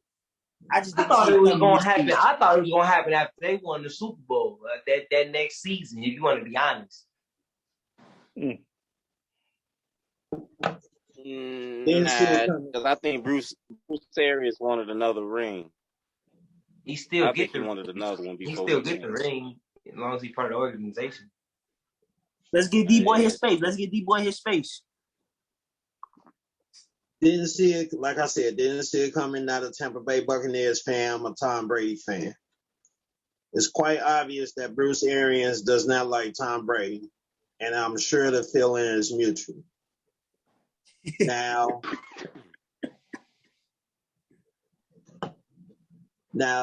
I just didn't see it was going to happen. I thought it was going to happen after they won the Super Bowl that next season, if you want to be honest. Because I think Bruce Arians wanted another ring. He still I think he wanted another one before. He still get the ring as long as he's part of the organization. Let's get D-Boy his space. Didn't see it, like I said, didn't see it coming. Not a Tampa Bay Buccaneers fan. I'm a Tom Brady fan. It's quite obvious that Bruce Arians does not like Tom Brady, and I'm sure the feeling is mutual. Now,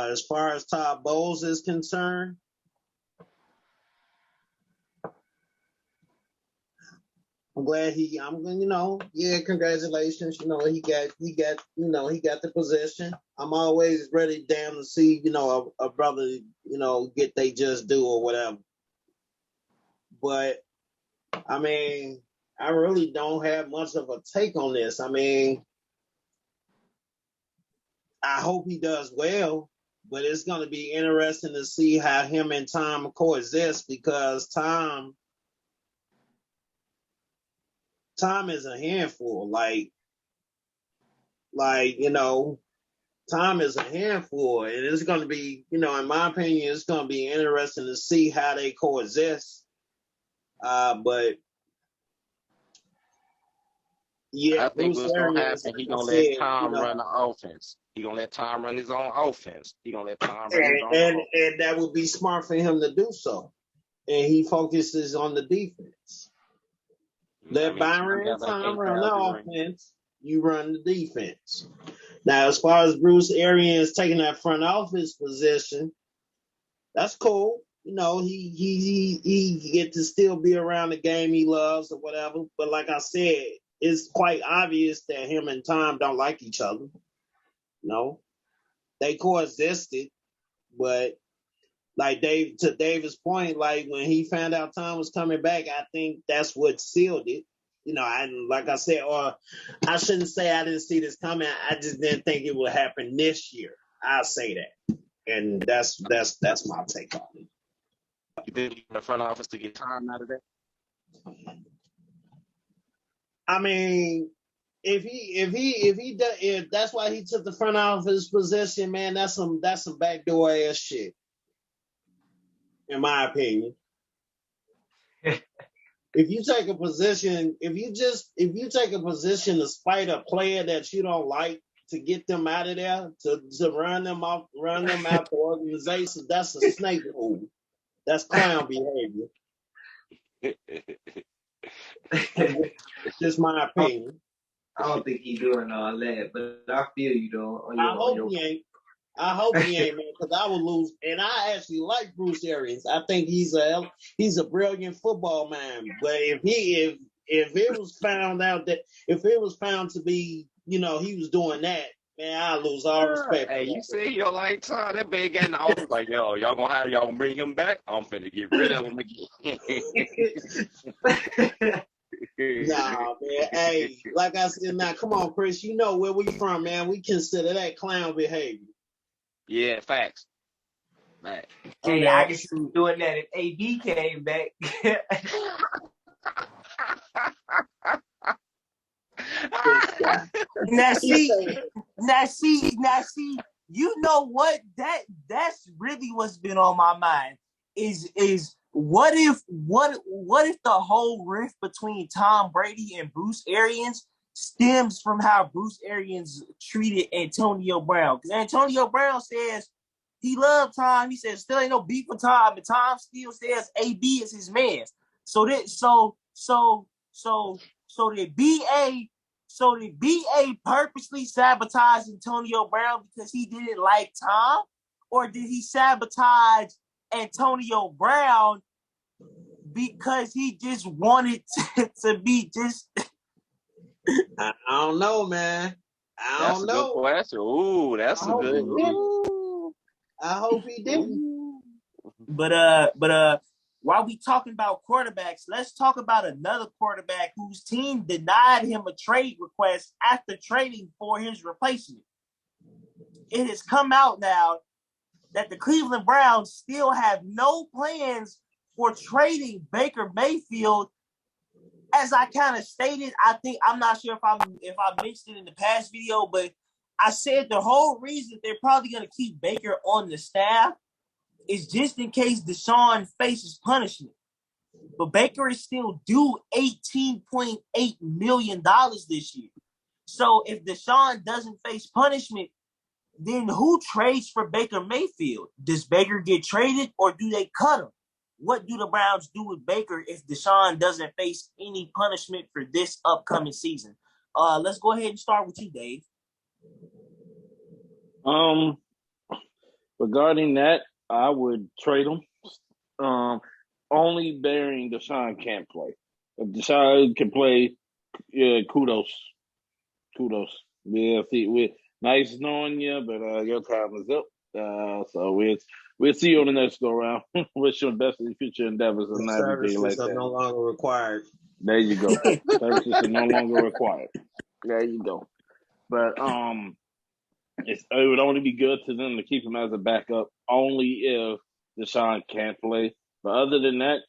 as far as Todd Bowles is concerned, I'm glad congratulations. He got the position. I'm always ready down to see, a brother, get they just do or whatever. But I mean, I really don't have much of a take on this. I mean, I hope he does well, but it's going to be interesting to see how him and Tom coexist because Tom is a handful. Tom is a handful, and it's going to be, in my opinion, it's going to be interesting to see how they coexist. But yeah, I think what's going to happen, he's going to let Tom run the offense. He's going to let Tom run his own offense. He's going to let Tom run his own offense. And that would be smart for him to do so. And he focuses on the defense. Let Byron and Tom run the offense. You run the defense. Now, as far as Bruce Arians taking that front office position, that's cool. He get to still be around the game he loves or whatever. But like I said, it's quite obvious that him and Tom don't like each other. They coexisted, but like to David's point, like when he found out Tom was coming back, I think that's what sealed it. Like I said, or I shouldn't say I didn't see this coming. I just didn't think it would happen this year. I'll say that, and that's my take on it. You think the front office to get Tom out of that? I mean, if that's why he took the front office position, man, that's some backdoor ass shit. in my opinion. If you take a position, if you take a position to spite a player that you don't like to get them out of there, to run them out the organization, that's a snake move. That's clown behavior. Just my opinion. I don't think he's doing all that, but I feel you though. I hope he ain't. I hope he ain't, man, because I would lose. And I actually like Bruce Arians. I think he's a brilliant football man. But if it was found out that if it was found to be, he was doing that, man, I lose all respect. Hey, you say you don't like Tom? That man getting off like, yo, y'all gonna bring him back? I'm finna get rid of him again. Nah, man. Hey, like I said, now come on, Chris. You know where we from, man. We consider that clown behavior. Yeah, facts. Man. Hey, I can see you doing that if AB came back. Now see, you know what? That's really what's been on my mind. Is what if the whole rift between Tom Brady and Bruce Arians stems from how Bruce Arians treated Antonio Brown? Because Antonio Brown says he loved Tom. He says still ain't no beef with Tom, but Tom still says AB is his man. So did BA purposely sabotage Antonio Brown because he didn't like Tom? Or did he sabotage Antonio Brown because he just wanted to be just... I don't know, man. I don't know. That's a good question. Ooh, that's a good... I hope he didn't. But while we talking about quarterbacks, let's talk about another quarterback whose team denied him a trade request after trading for his replacement. It has come out now that the Cleveland Browns still have no plans for trading Baker Mayfield. As I kind of stated, I'm not sure if I mentioned it in the past video, but I said the whole reason they're probably going to keep Baker on the staff is just in case Deshaun faces punishment. But Baker is still due $18.8 million this year. So if Deshaun doesn't face punishment, then who trades for Baker Mayfield? Does Baker get traded or do they cut him? What do the Browns do with Baker if Deshaun doesn't face any punishment for this upcoming season? Let's go ahead and start with you, Dave. Regarding that, I would trade him. Only bearing Deshaun can't play. If Deshaun can play, yeah, kudos. Yeah, see, nice knowing you, but your time is up. So we'll see you on the next go round. Wish you the best in your future endeavors and everything like that. Services are no longer required. There you go. Services are no longer required. There you go. But it would only be good to them to keep him as a backup, only if Deshaun can't play. But other than that,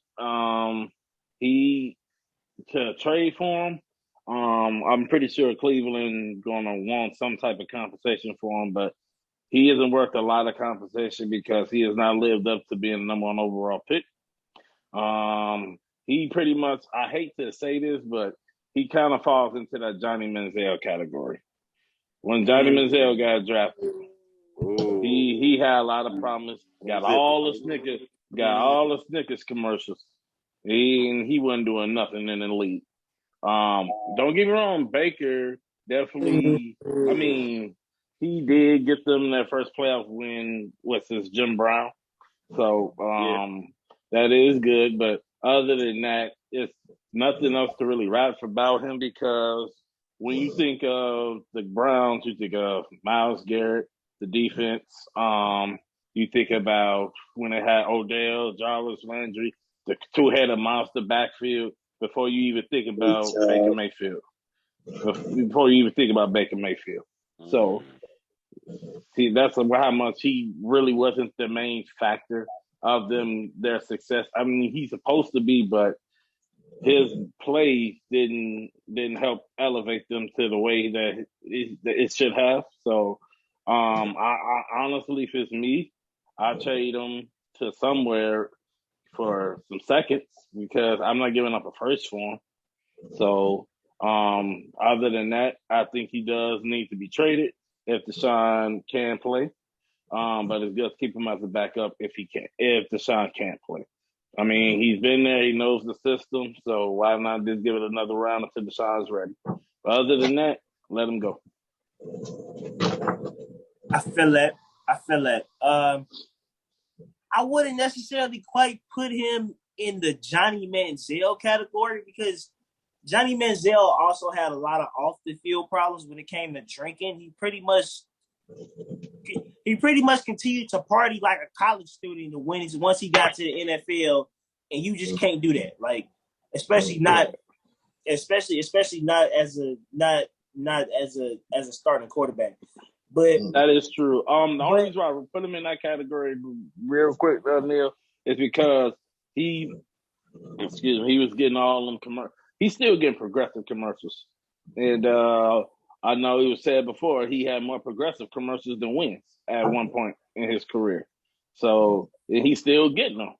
to trade for him, I'm pretty sure Cleveland gonna want some type of compensation for him, but he isn't worth a lot of compensation because he has not lived up to being the number one overall pick. He pretty much, I hate to say this, but he kind of falls into that Johnny Manziel category. When Johnny Manziel got drafted, he had a lot of promise. Got all the Snickers commercials. He wasn't doing nothing in the league. Don't get me wrong, Baker definitely. I mean, he did get them their first playoff win since Jim Brown. So that is good. But other than that, it's nothing else to really rap about him because when you think of the Browns, you think of Myles Garrett, the defense. You think about when they had Odell, Jarvis Landry, the two-headed monster backfield before you even think about Baker Mayfield. So, see, that's how much he really wasn't the main factor of their success. I mean, he's supposed to be, but his play didn't help elevate them to the way that it should have. So, I honestly, if it's me, I trade him to somewhere for some seconds because I'm not giving up a first for him. So, other than that, I think he does need to be traded if Deshaun can play. But it's good to keep him as a backup if Deshaun can't play. I mean, he's been there, he knows the system, so why not just give it another round until Deshaun's ready? But other than that, let him go. I feel that. I wouldn't necessarily quite put him in the Johnny Manziel category because Johnny Manziel also had a lot of off the field problems when it came to drinking. He pretty much continued to party like a college student once he got to the NFL, and you just can't do that. Like, especially not as a starting quarterback. But that is true. The only reason why I put him in that category real quick, Neil, is because he was getting all them commercials. He's still getting progressive commercials. And I know it was said before he had more progressive commercials than wins at one point in his career. So he's still getting them.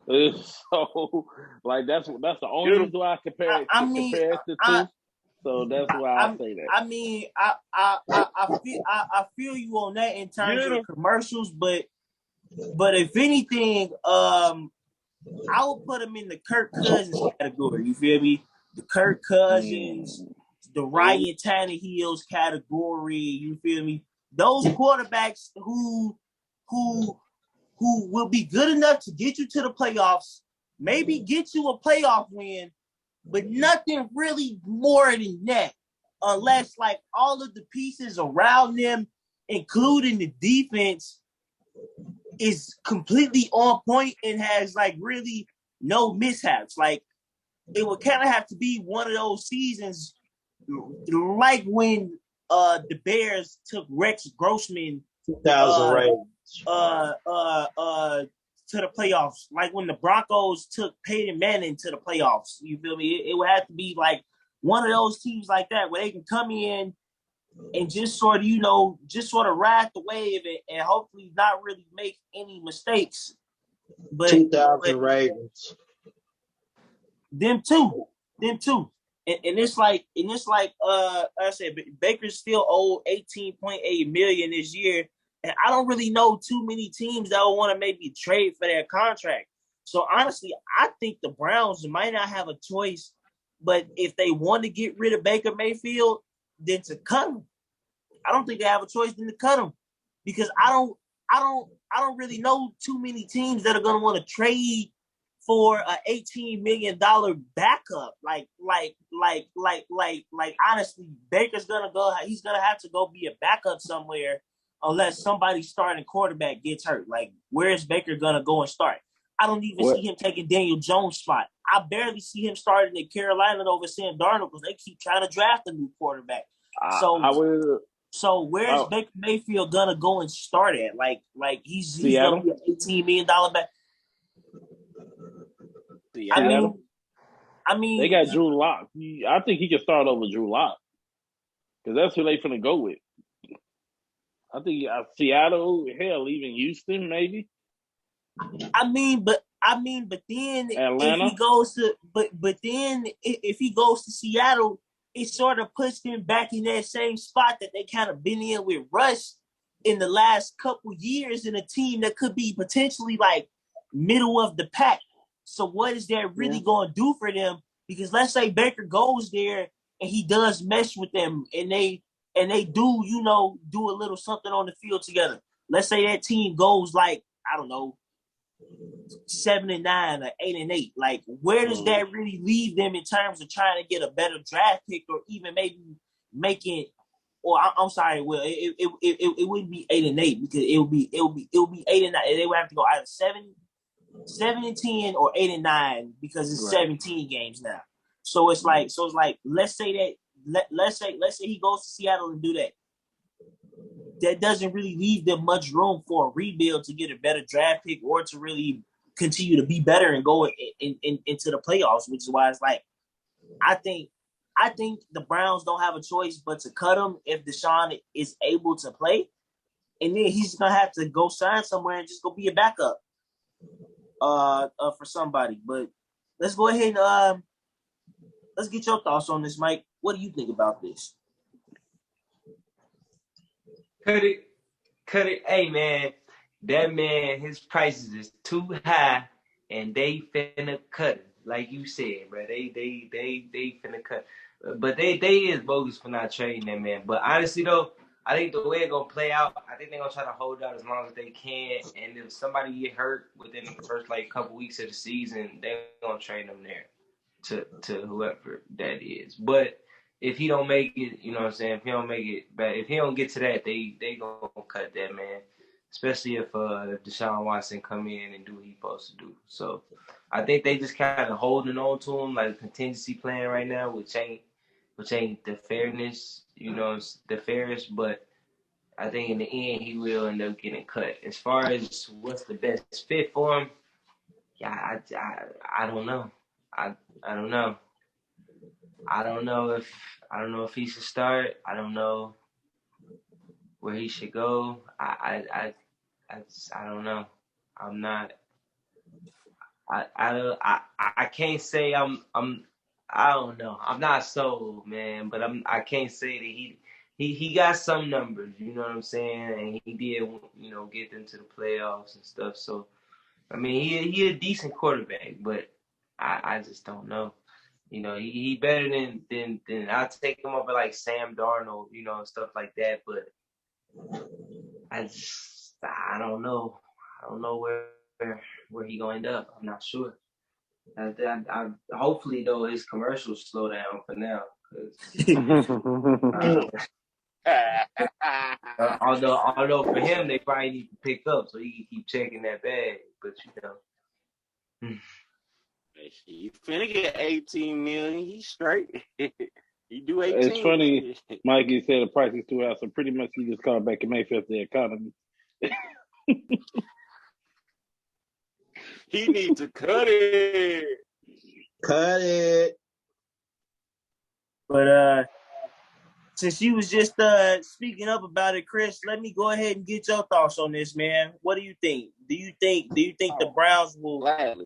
So like that's the only reason why I compare it to two. So that's why I say that. I mean, I feel you on that in terms of commercials, but if anything, I would put him in the Kirk Cousins category. You feel me? The Kirk Cousins, the Ryan Tannehill's category. You feel me? Those quarterbacks who will be good enough to get you to the playoffs, maybe get you a playoff win, but nothing really more than that, unless like all of the pieces around them, including the defense, is completely on point and has like really no mishaps. Like it would kind of have to be one of those seasons, like when the Bears took Rex Grossman 2000 to the playoffs, like when the Broncos took Peyton Manning to the playoffs. You feel me? It would have to be like one of those teams like that where they can come in and just sort of ride the wave and hopefully not really make any mistakes. But 2000 Ravens. Them too. And it's like I said, Baker's still owed $18.8 million this year. And I don't really know too many teams that will want to maybe trade for their contract. So honestly, I think the Browns might not have a choice, but if they want to get rid of Baker Mayfield, then to cut him. I don't think they have a choice than to cut him because I don't really know too many teams that are going to want to trade for an $18 million backup. Like honestly, Baker's gonna go. He's gonna have to go be a backup somewhere unless somebody starting quarterback gets hurt. Like, where is Baker gonna go and start? I don't even see him taking Daniel Jones' spot. I barely see him starting in Carolina over Sam Darnold because they keep trying to draft a new quarterback. So where's Baker Mayfield gonna go and start at? Like he's gonna be an $18 million back. I mean, they got Drew Lock. I think he can start over Drew Lock because that's who they finna go with. I think Seattle, hell, even Houston, maybe. I mean, but then Atlanta? if he goes to Seattle, it sort of puts him back in that same spot that they kind of been in with Russ in the last couple years in a team that could be potentially like middle of the pack. So what is that really going to do for them? Because let's say Baker goes there and he does mesh with them and they do, do a little something on the field together. Let's say that team goes like, I don't know, 7-9 or 8-8. Like, where does that really leave them in terms of trying to get a better draft pick or even maybe making? Or I'm sorry, Will, it wouldn't be 8-8 because it would be 8-9. They would have to go either 7-10 or 8-9 because it's 17 games now. So it's like let's say he goes to Seattle and do that. That doesn't really leave them much room for a rebuild to get a better draft pick or to really continue to be better and go into the playoffs, which is why it's like I think the Browns don't have a choice but to cut him if Deshaun is able to play, and then he's gonna have to go sign somewhere and just go be a backup. for somebody. But let's go ahead and let's get your thoughts on this, Mike. What do you think about this? Cut it. Hey, man, that man, his prices is too high, and they finna cut it. Like you said, bro, they finna cut. But they is bogus for not trading that man. But honestly though, I think the way it's gonna play out, I think they're gonna try to hold out as long as they can. And if somebody get hurt within the first couple weeks of the season, they're gonna trade them there to whoever that is. But if he don't make it, you know what I'm saying? If he don't make it, but if he don't get to that, they gonna cut that man. Especially if Deshaun Watson come in and do what he's supposed to do. So I think they just kind of holding on to him like a contingency plan right now, which ain't the fairness, the fairest. But I think in the end he will end up getting cut. As far as what's the best fit for him, yeah, I don't know. I don't know. I don't know if he should start. I don't know where he should go. I don't know. I'm not. I can't say I'm. I don't know. I'm not sold, man. But I can't say that he got some numbers. You know what I'm saying? And he did, get them to the playoffs and stuff. So I mean, he a decent quarterback, but I just don't know. He better than I'll take him over like Sam Darnold, and stuff like that. But I don't know. I don't know where he gonna end up. I'm not sure. Hopefully though his commercials slow down for now. Although for him they probably need to pick up so he can keep checking that bag. But You finna get 18 million. He's straight. You do 18. It's funny, Mikey said the price is too high, so pretty much he just called back and Mayfield the economy. He needs to cut it. Cut it. But since you was just speaking up about it, Chris, let me go ahead and get your thoughts on this, man. What do you think? Do you think the Browns will? Gladly.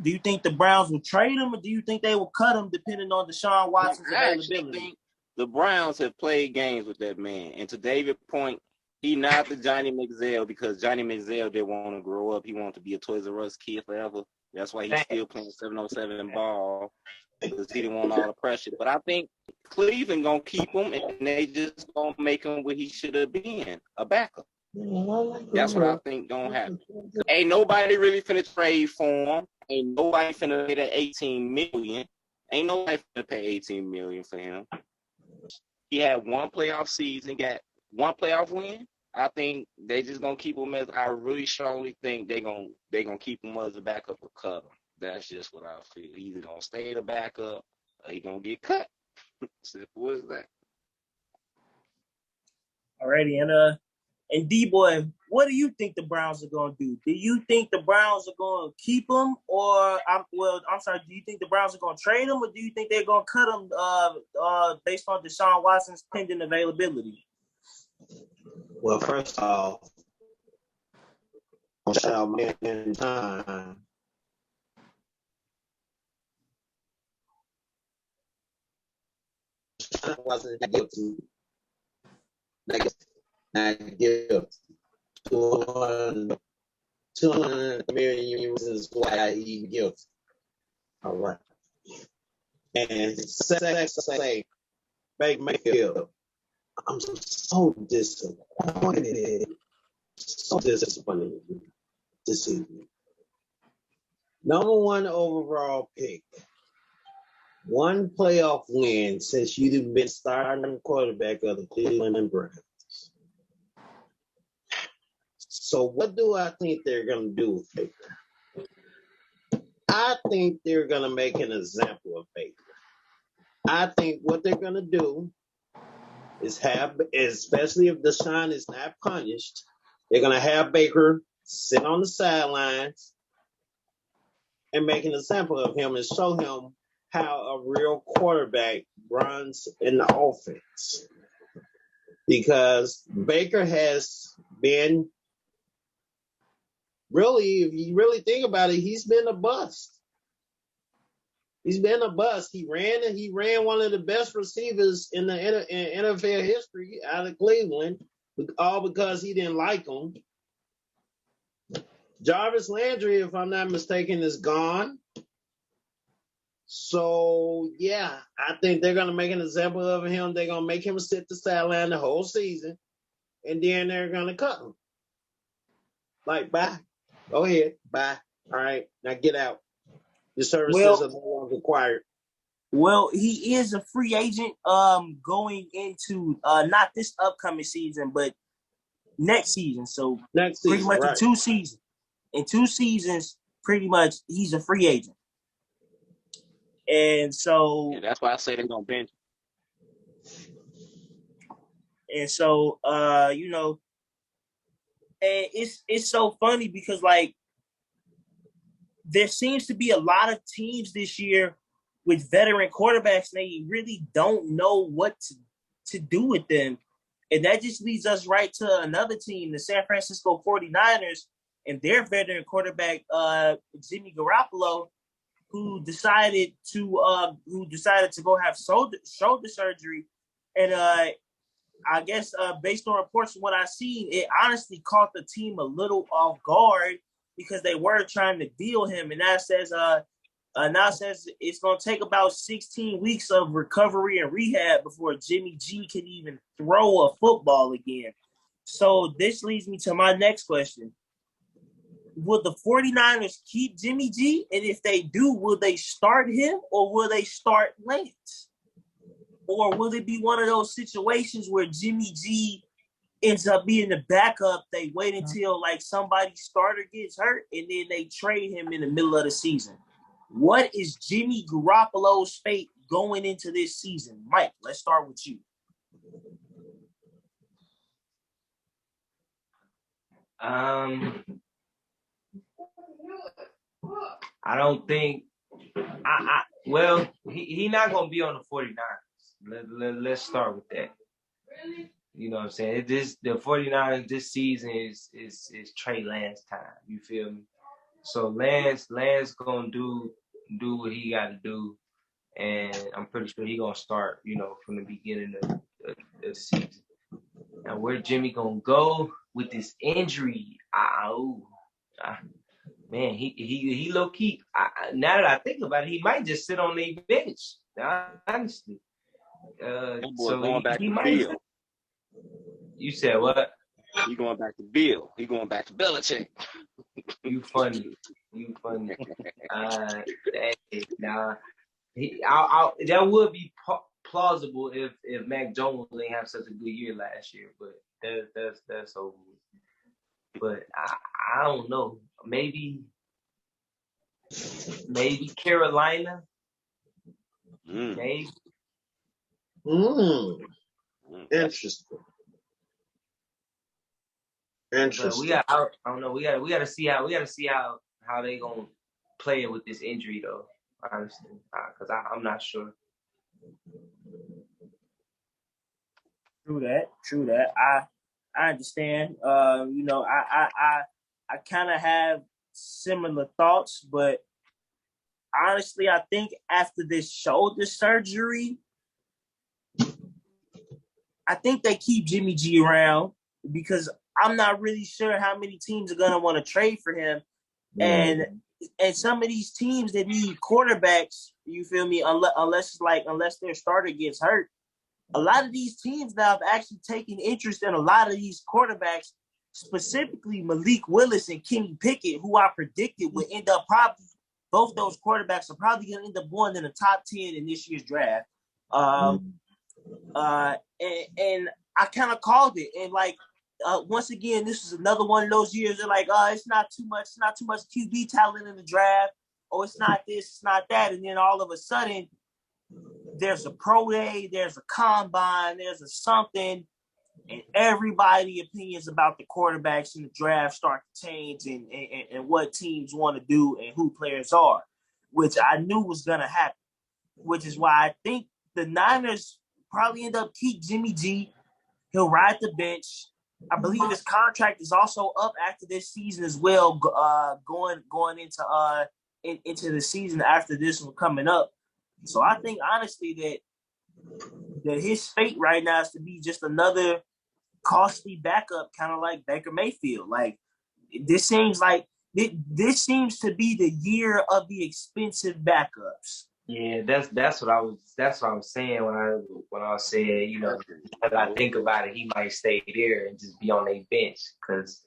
Do you think the Browns will trade him, or do you think they will cut him depending on Deshaun Watson's availability? I think the Browns have played games with that man. And to David's point, he not the Johnny McZell because Johnny McZell didn't want to grow up. He wanted to be a Toys R Us kid forever. That's why he's still playing 707 ball because he didn't want all the pressure. But I think Cleveland going to keep him, and they just going to make him what he should have been, a backup. That's what I think going to happen. Ain't nobody really finna trade for him. Ain't nobody finna pay that $18 million. Ain't nobody finna pay $18 million for him. He had one playoff season, got one playoff win. I think they just gonna keep him as. I really strongly think they gonna keep him as a backup or cut him. That's just what I feel. He's either gonna stay the backup or he gonna get cut. Simple as that. Alrighty, and D-Boy, what do you think the Browns are going to do? Do you think the Browns are going to keep him, or do you think the Browns are going to trade him, or do you think they're going to cut him based on Deshaun Watson's pending availability? Well, first off, shall man in time. Wasn't guilty. Not guilty. 200 million reasons why he's guilty. All right. And say, Mayfield, I'm so disappointed. So disappointed this evening. Number 1 overall pick. 1 playoff win since you've been starting quarterback of the Cleveland Browns. So what do I think they're going to do with Baker? I think they're going to make an example of Baker. I think what they're going to do is especially if Deshaun is not punished, they're going to have Baker sit on the sidelines and make an example of him and show him how a real quarterback runs in the offense. Because Baker has been really, if you really think about it, he's been a bust. He's been a bust. He ran one of the best receivers in the NFL history out of Cleveland, all because he didn't like him. Jarvis Landry, if I'm not mistaken, is gone. So, yeah, I think they're going to make an example of him. They're going to make him sit the sideline the whole season, and then they're going to cut him. Like, bye. Go ahead. Bye. All right. Now get out. Your services are no longer required. Well, he is a free agent going into not this upcoming season, but next season. So next season, pretty much right. In 2 seasons, pretty much he's a free agent. And so that's why I say they're gonna bench. And so you know, and it's so funny because like there seems to be a lot of teams this year with veteran quarterbacks, and they really don't know what to do with them. And that just leads us right to another team, the San Francisco 49ers, and their veteran quarterback, Jimmy Garoppolo, who decided to go have shoulder surgery. And I guess based on reports from what I've seen, it honestly caught the team a little off guard because they were trying to deal him. And that says it's going to take about 16 weeks of recovery and rehab before Jimmy G can even throw a football again. So this leads me to my next question. Will the 49ers keep Jimmy G? And if they do, will they start him or will they start Lance? Or will it be one of those situations where Jimmy G ends up being the backup? They wait until like somebody's starter gets hurt and then they trade him in the middle of the season. What is Jimmy Garoppolo's fate going into this season? Mike, let's start with you. I don't think well, he not gonna be on the 49ers. Let's start with that. You know what I'm saying? The 49ers this season is Trey Lance time. You feel me? So Lance gonna do what he gotta do, and I'm pretty sure he gonna start, you know, from the beginning of the season. Now where Jimmy gonna go with this injury? Man, he low key. Now that I think about it, he might just sit on the bench. Honestly, so going back he to might. Bill. You said what? He going back to Bill. He going back to Belichick. You funny. Nah. That would be plausible if Mac Jones didn't have such a good year last year, but that's over. But I don't know. Maybe Carolina. Maybe. Interesting. But I don't know. We got to see how they gonna play it with this injury though. Honestly, because I'm not sure. True that. I understand. You know, I kind of have similar thoughts, but honestly, I think after this shoulder surgery, I think they keep Jimmy G around because I'm not really sure how many teams are gonna want to trade for him, and some of these teams that need quarterbacks, you feel me? Unless their starter gets hurt, a lot of these teams now have actually taken interest in a lot of these quarterbacks, specifically Malik Willis and Kenny Pickett, who I predicted would end up probably both those quarterbacks are probably going to end up going in the top 10 in this year's draft. And I kind of called it. And like, once again, this is another one of those years. They're like, it's not too much QB talent in the draft. Oh, it's not this, it's not that. And then all of a sudden, there's a pro day, there's a combine, there's a something, and everybody's opinions about the quarterbacks in the draft start to change and what teams want to do and who players are, which I knew was going to happen, which is why I think the Niners probably end up keep Jimmy G. He'll ride the bench. I believe his contract is also up after this season as well. Going into the season after this one coming up. So I think honestly that his fate right now is to be just another costly backup, kind of like Baker Mayfield. Like this seems like this seems to be the year of the expensive backups. Yeah, that's what I was saying when I said, you know, as I think about it, he might stay there and just be on their bench because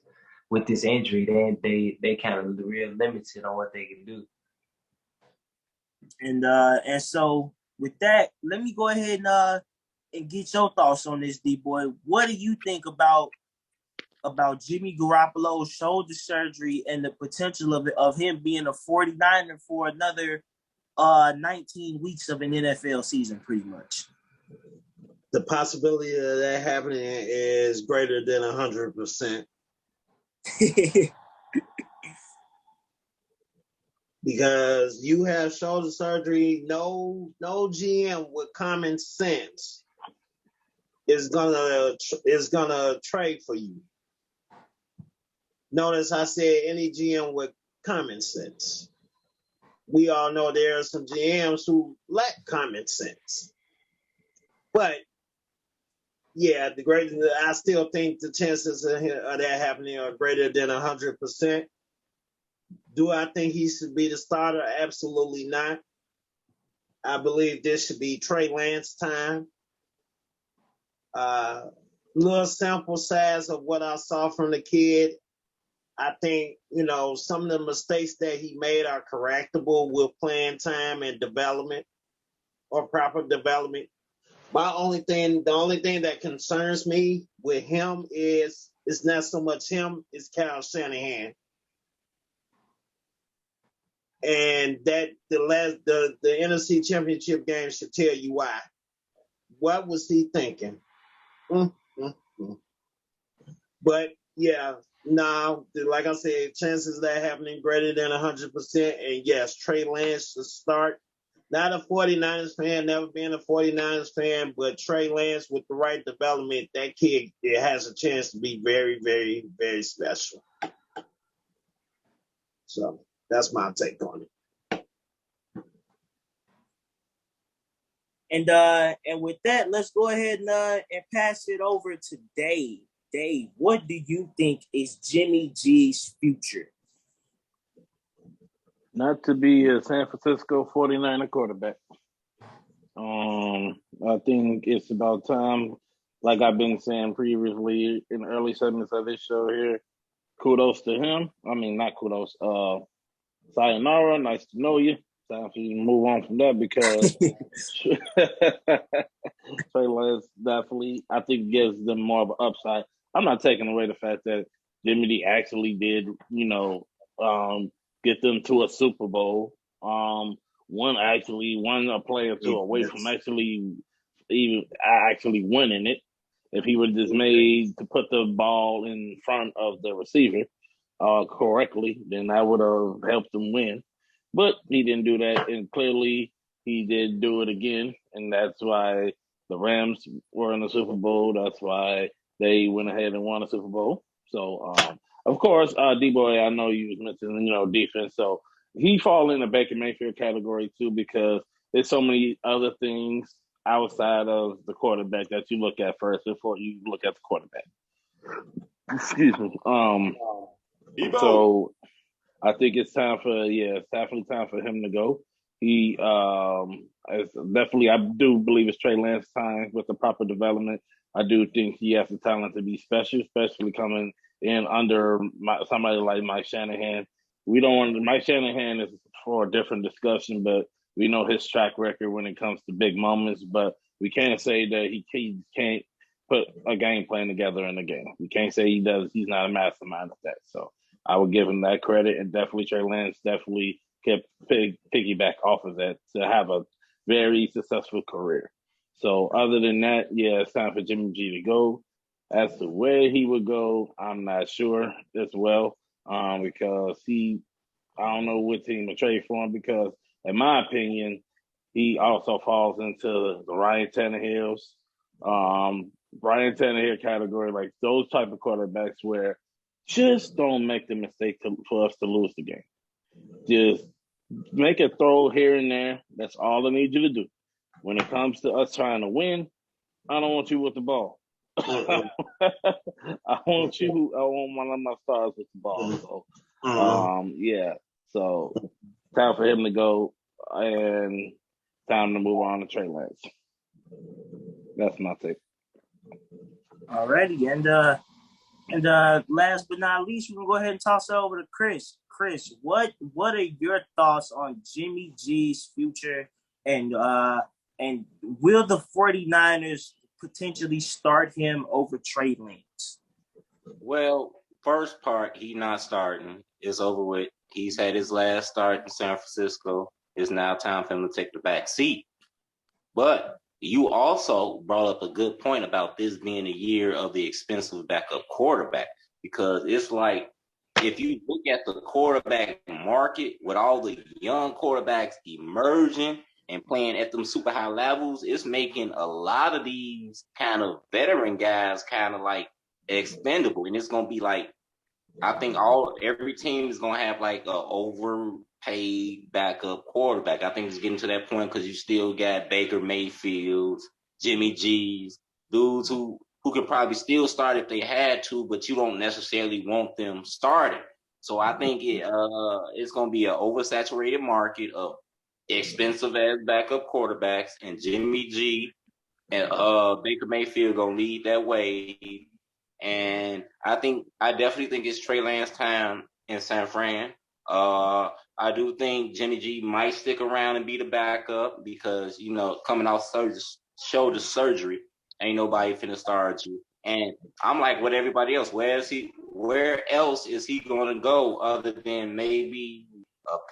with this injury, they kind of real limited on what they can do. And so with that, let me go ahead and get your thoughts on this, D boy. What do you think about Jimmy Garoppolo's shoulder surgery and the potential of him being a 49er for another 19 weeks of an NFL season, pretty much? The possibility of that happening is greater than 100%. Because you have shoulder surgery, no GM with common sense is gonna trade for you. Notice I said any GM with common sense. We all know there are some GMs who lack common sense. But yeah, I still think the chances of that happening are greater than 100%. Do I think he should be the starter? Absolutely not. I believe this should be Trey Lance time. Little sample size of what I saw from the kid. I think, some of the mistakes that he made are correctable with playing time and development or proper development. The only thing that concerns me with him is it's not so much him, it's Kyle Shanahan. And that the NFC Championship game should tell you why. What was he thinking? But yeah, now, like I said, chances of that happening greater than 100%. And yes, Trey Lance should start. Not a 49ers fan, never been a 49ers fan, but Trey Lance with the right development, that kid has a chance to be very, very, very special. So that's my take on it. And with that, let's go ahead and pass it over to Dave. Dave, what do you think is Jimmy G's future? Not to be a San Francisco 49er quarterback. I think it's about time, like I've been saying previously in early segments of this show here, kudos to him. I mean, not kudos. Sayonara, nice to know you. Time for you to move on from that because Trey Lance definitely, I think, gives them more of an upside. I'm not taking away the fact that Jimmy D actually did, get them to a Super Bowl. One a play or two away from actually winning it. If he would just made to put the ball in front of the receiver correctly, then that would have helped them win. But he didn't do that, and clearly he did do it again, and that's why the Rams were in the Super Bowl. That's why they went ahead and won the Super Bowl. So, of course, D-Boy, I know you was mentioning, defense. So he fall in the Baker Mayfield category too because there's so many other things outside of the quarterback that you look at first before you look at the quarterback. Excuse me. So I think it's definitely time for him to go. He I do believe it's Trey Lance time with the proper development. I do think he has the talent to be special, especially coming in under somebody like Mike Shanahan. Mike Shanahan is for a different discussion, but we know his track record when it comes to big moments. But we can't say that he can't put a game plan together in a game. We can't say he does. He's not a mastermind at that. So I would give him that credit, and definitely Trey Lance definitely kept piggyback off of that to have a very successful career. So other than that, yeah, it's time for Jimmy G to go. As to where he would go, I'm not sure as well, because I don't know what team to trade for him because, in my opinion, he also falls into the Ryan Tannehills, Brian Tannehill category, like those type of quarterbacks where just don't make the mistake for us to lose the game. Just make a throw here and there. That's all I need you to do. When it comes to us trying to win, I don't want you with the ball. I want one of my stars with the ball. So, yeah. So, time for him to go and time to move on to Trey Lance. That's my take. Alrighty, and last but not least, we're gonna go ahead and toss it over to Chris. Chris, what are your thoughts on Jimmy G's future, and will the 49ers potentially start him over Trey Lance? Well, first part, he not starting. It's over with. He's had his last start in San Francisco. It's now time for him to take the back seat. But you also brought up a good point about this being a year of the expensive backup quarterback, because it's like if you look at the quarterback market with all the young quarterbacks emerging and playing at them super high levels, it's making a lot of these kind of veteran guys kind of like expendable. And it's going to be like, I think every team is going to have like a overpaid backup quarterback. I think it's getting to that point because you still got Baker Mayfield, Jimmy G's, dudes who could probably still start if they had to, but you don't necessarily want them starting. So I think it's going to be an oversaturated market of expensive ass backup quarterbacks, and Jimmy G and Baker Mayfield going to lead that way. And I definitely think it's Trey Lance time in San Fran. I do think Jimmy G might stick around and be the backup because, coming off shoulder surgery, ain't nobody finna start you. And I'm like, what everybody else, where else is he going to go other than maybe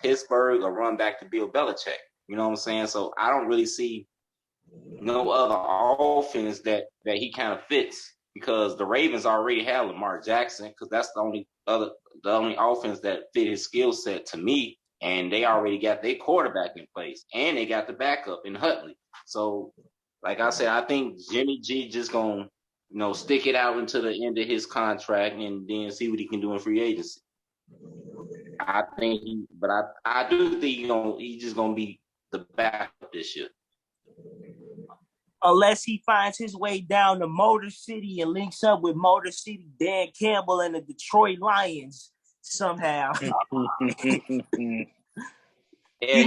Pittsburgh or run back to Bill Belichick? You know what I'm saying? So I don't really see no other offense that he kind of fits, because the Ravens already have Lamar Jackson, because that's the only offense that fit his skill set to me, and they already got their quarterback in place, and they got the backup in Huntley. So, like I said, I think Jimmy G just gonna stick it out until the end of his contract, and then see what he can do in free agency. I do think he's just gonna be the backup this year. Unless he finds his way down to Motor City and links up with Motor City Dan Campbell and the Detroit Lions somehow. You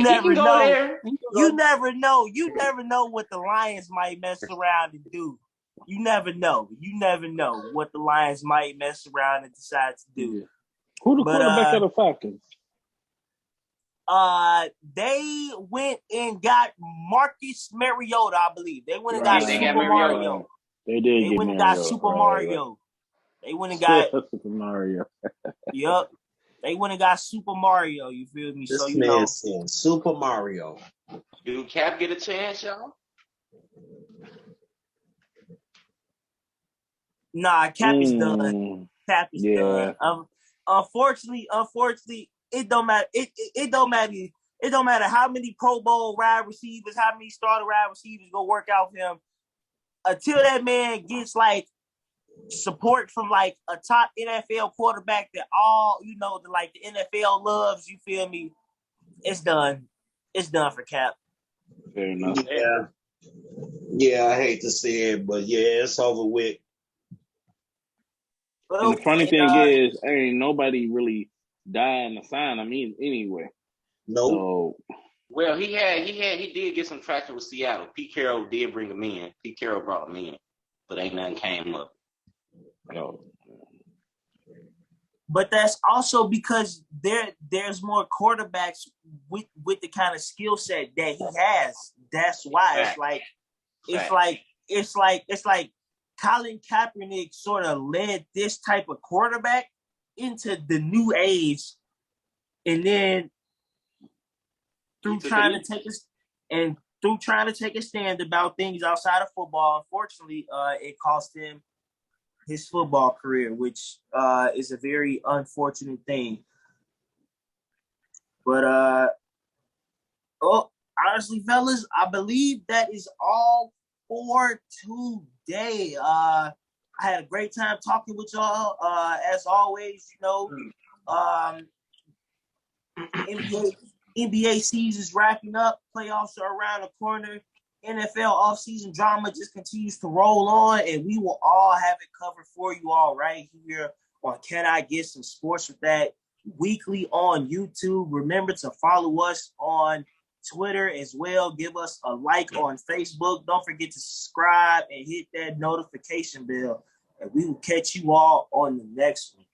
never know. You never know. You never know what the Lions might mess around and do. You never know. You never know what the Lions might mess around and decide to do. Yeah. Who the quarterback of the Falcons? They went and got Marcus Mariota, I believe. They went and got Super Mario. They did. They went and got Super Mario. They went and got Super Mario. Yep. They went and got Super Mario. You feel me? This man said Super Mario. Do Cap get a chance, y'all? Nah, Cap is done. Cap is done. Unfortunately, it don't matter. It don't matter. It don't matter how many Pro Bowl wide receivers, how many starter wide receivers go work out for him. Until that man gets like support from like a top NFL quarterback that all the NFL loves. You feel me? It's done. It's done for Cap. Fair enough. Yeah, I hate to say it, but yeah, it's over with. And the funny thing is, ain't nobody really dying to sign him anyway. Nope. So, well, he did get some traction with Seattle. Pete Carroll did bring him in. Pete Carroll brought him in, but ain't nothing came up. No. But that's also because there's more quarterbacks with the kind of skill set that he has. That's why it's like Colin Kaepernick sort of led this type of quarterback into the new age, and then through trying to take a stand about things outside of football, unfortunately, it cost him his football career, which is a very unfortunate thing. But honestly, fellas, I believe that is all for today. I had a great time talking with y'all. As always, NBA season's wrapping up. Playoffs are around the corner. NFL offseason drama just continues to roll on, and we will all have it covered for you all right here on Can I Get Some Sports With That weekly on YouTube. Remember to follow us on Twitter as well. Give us a like on Facebook. Don't forget to subscribe and hit that notification bell. And we will catch you all on the next one.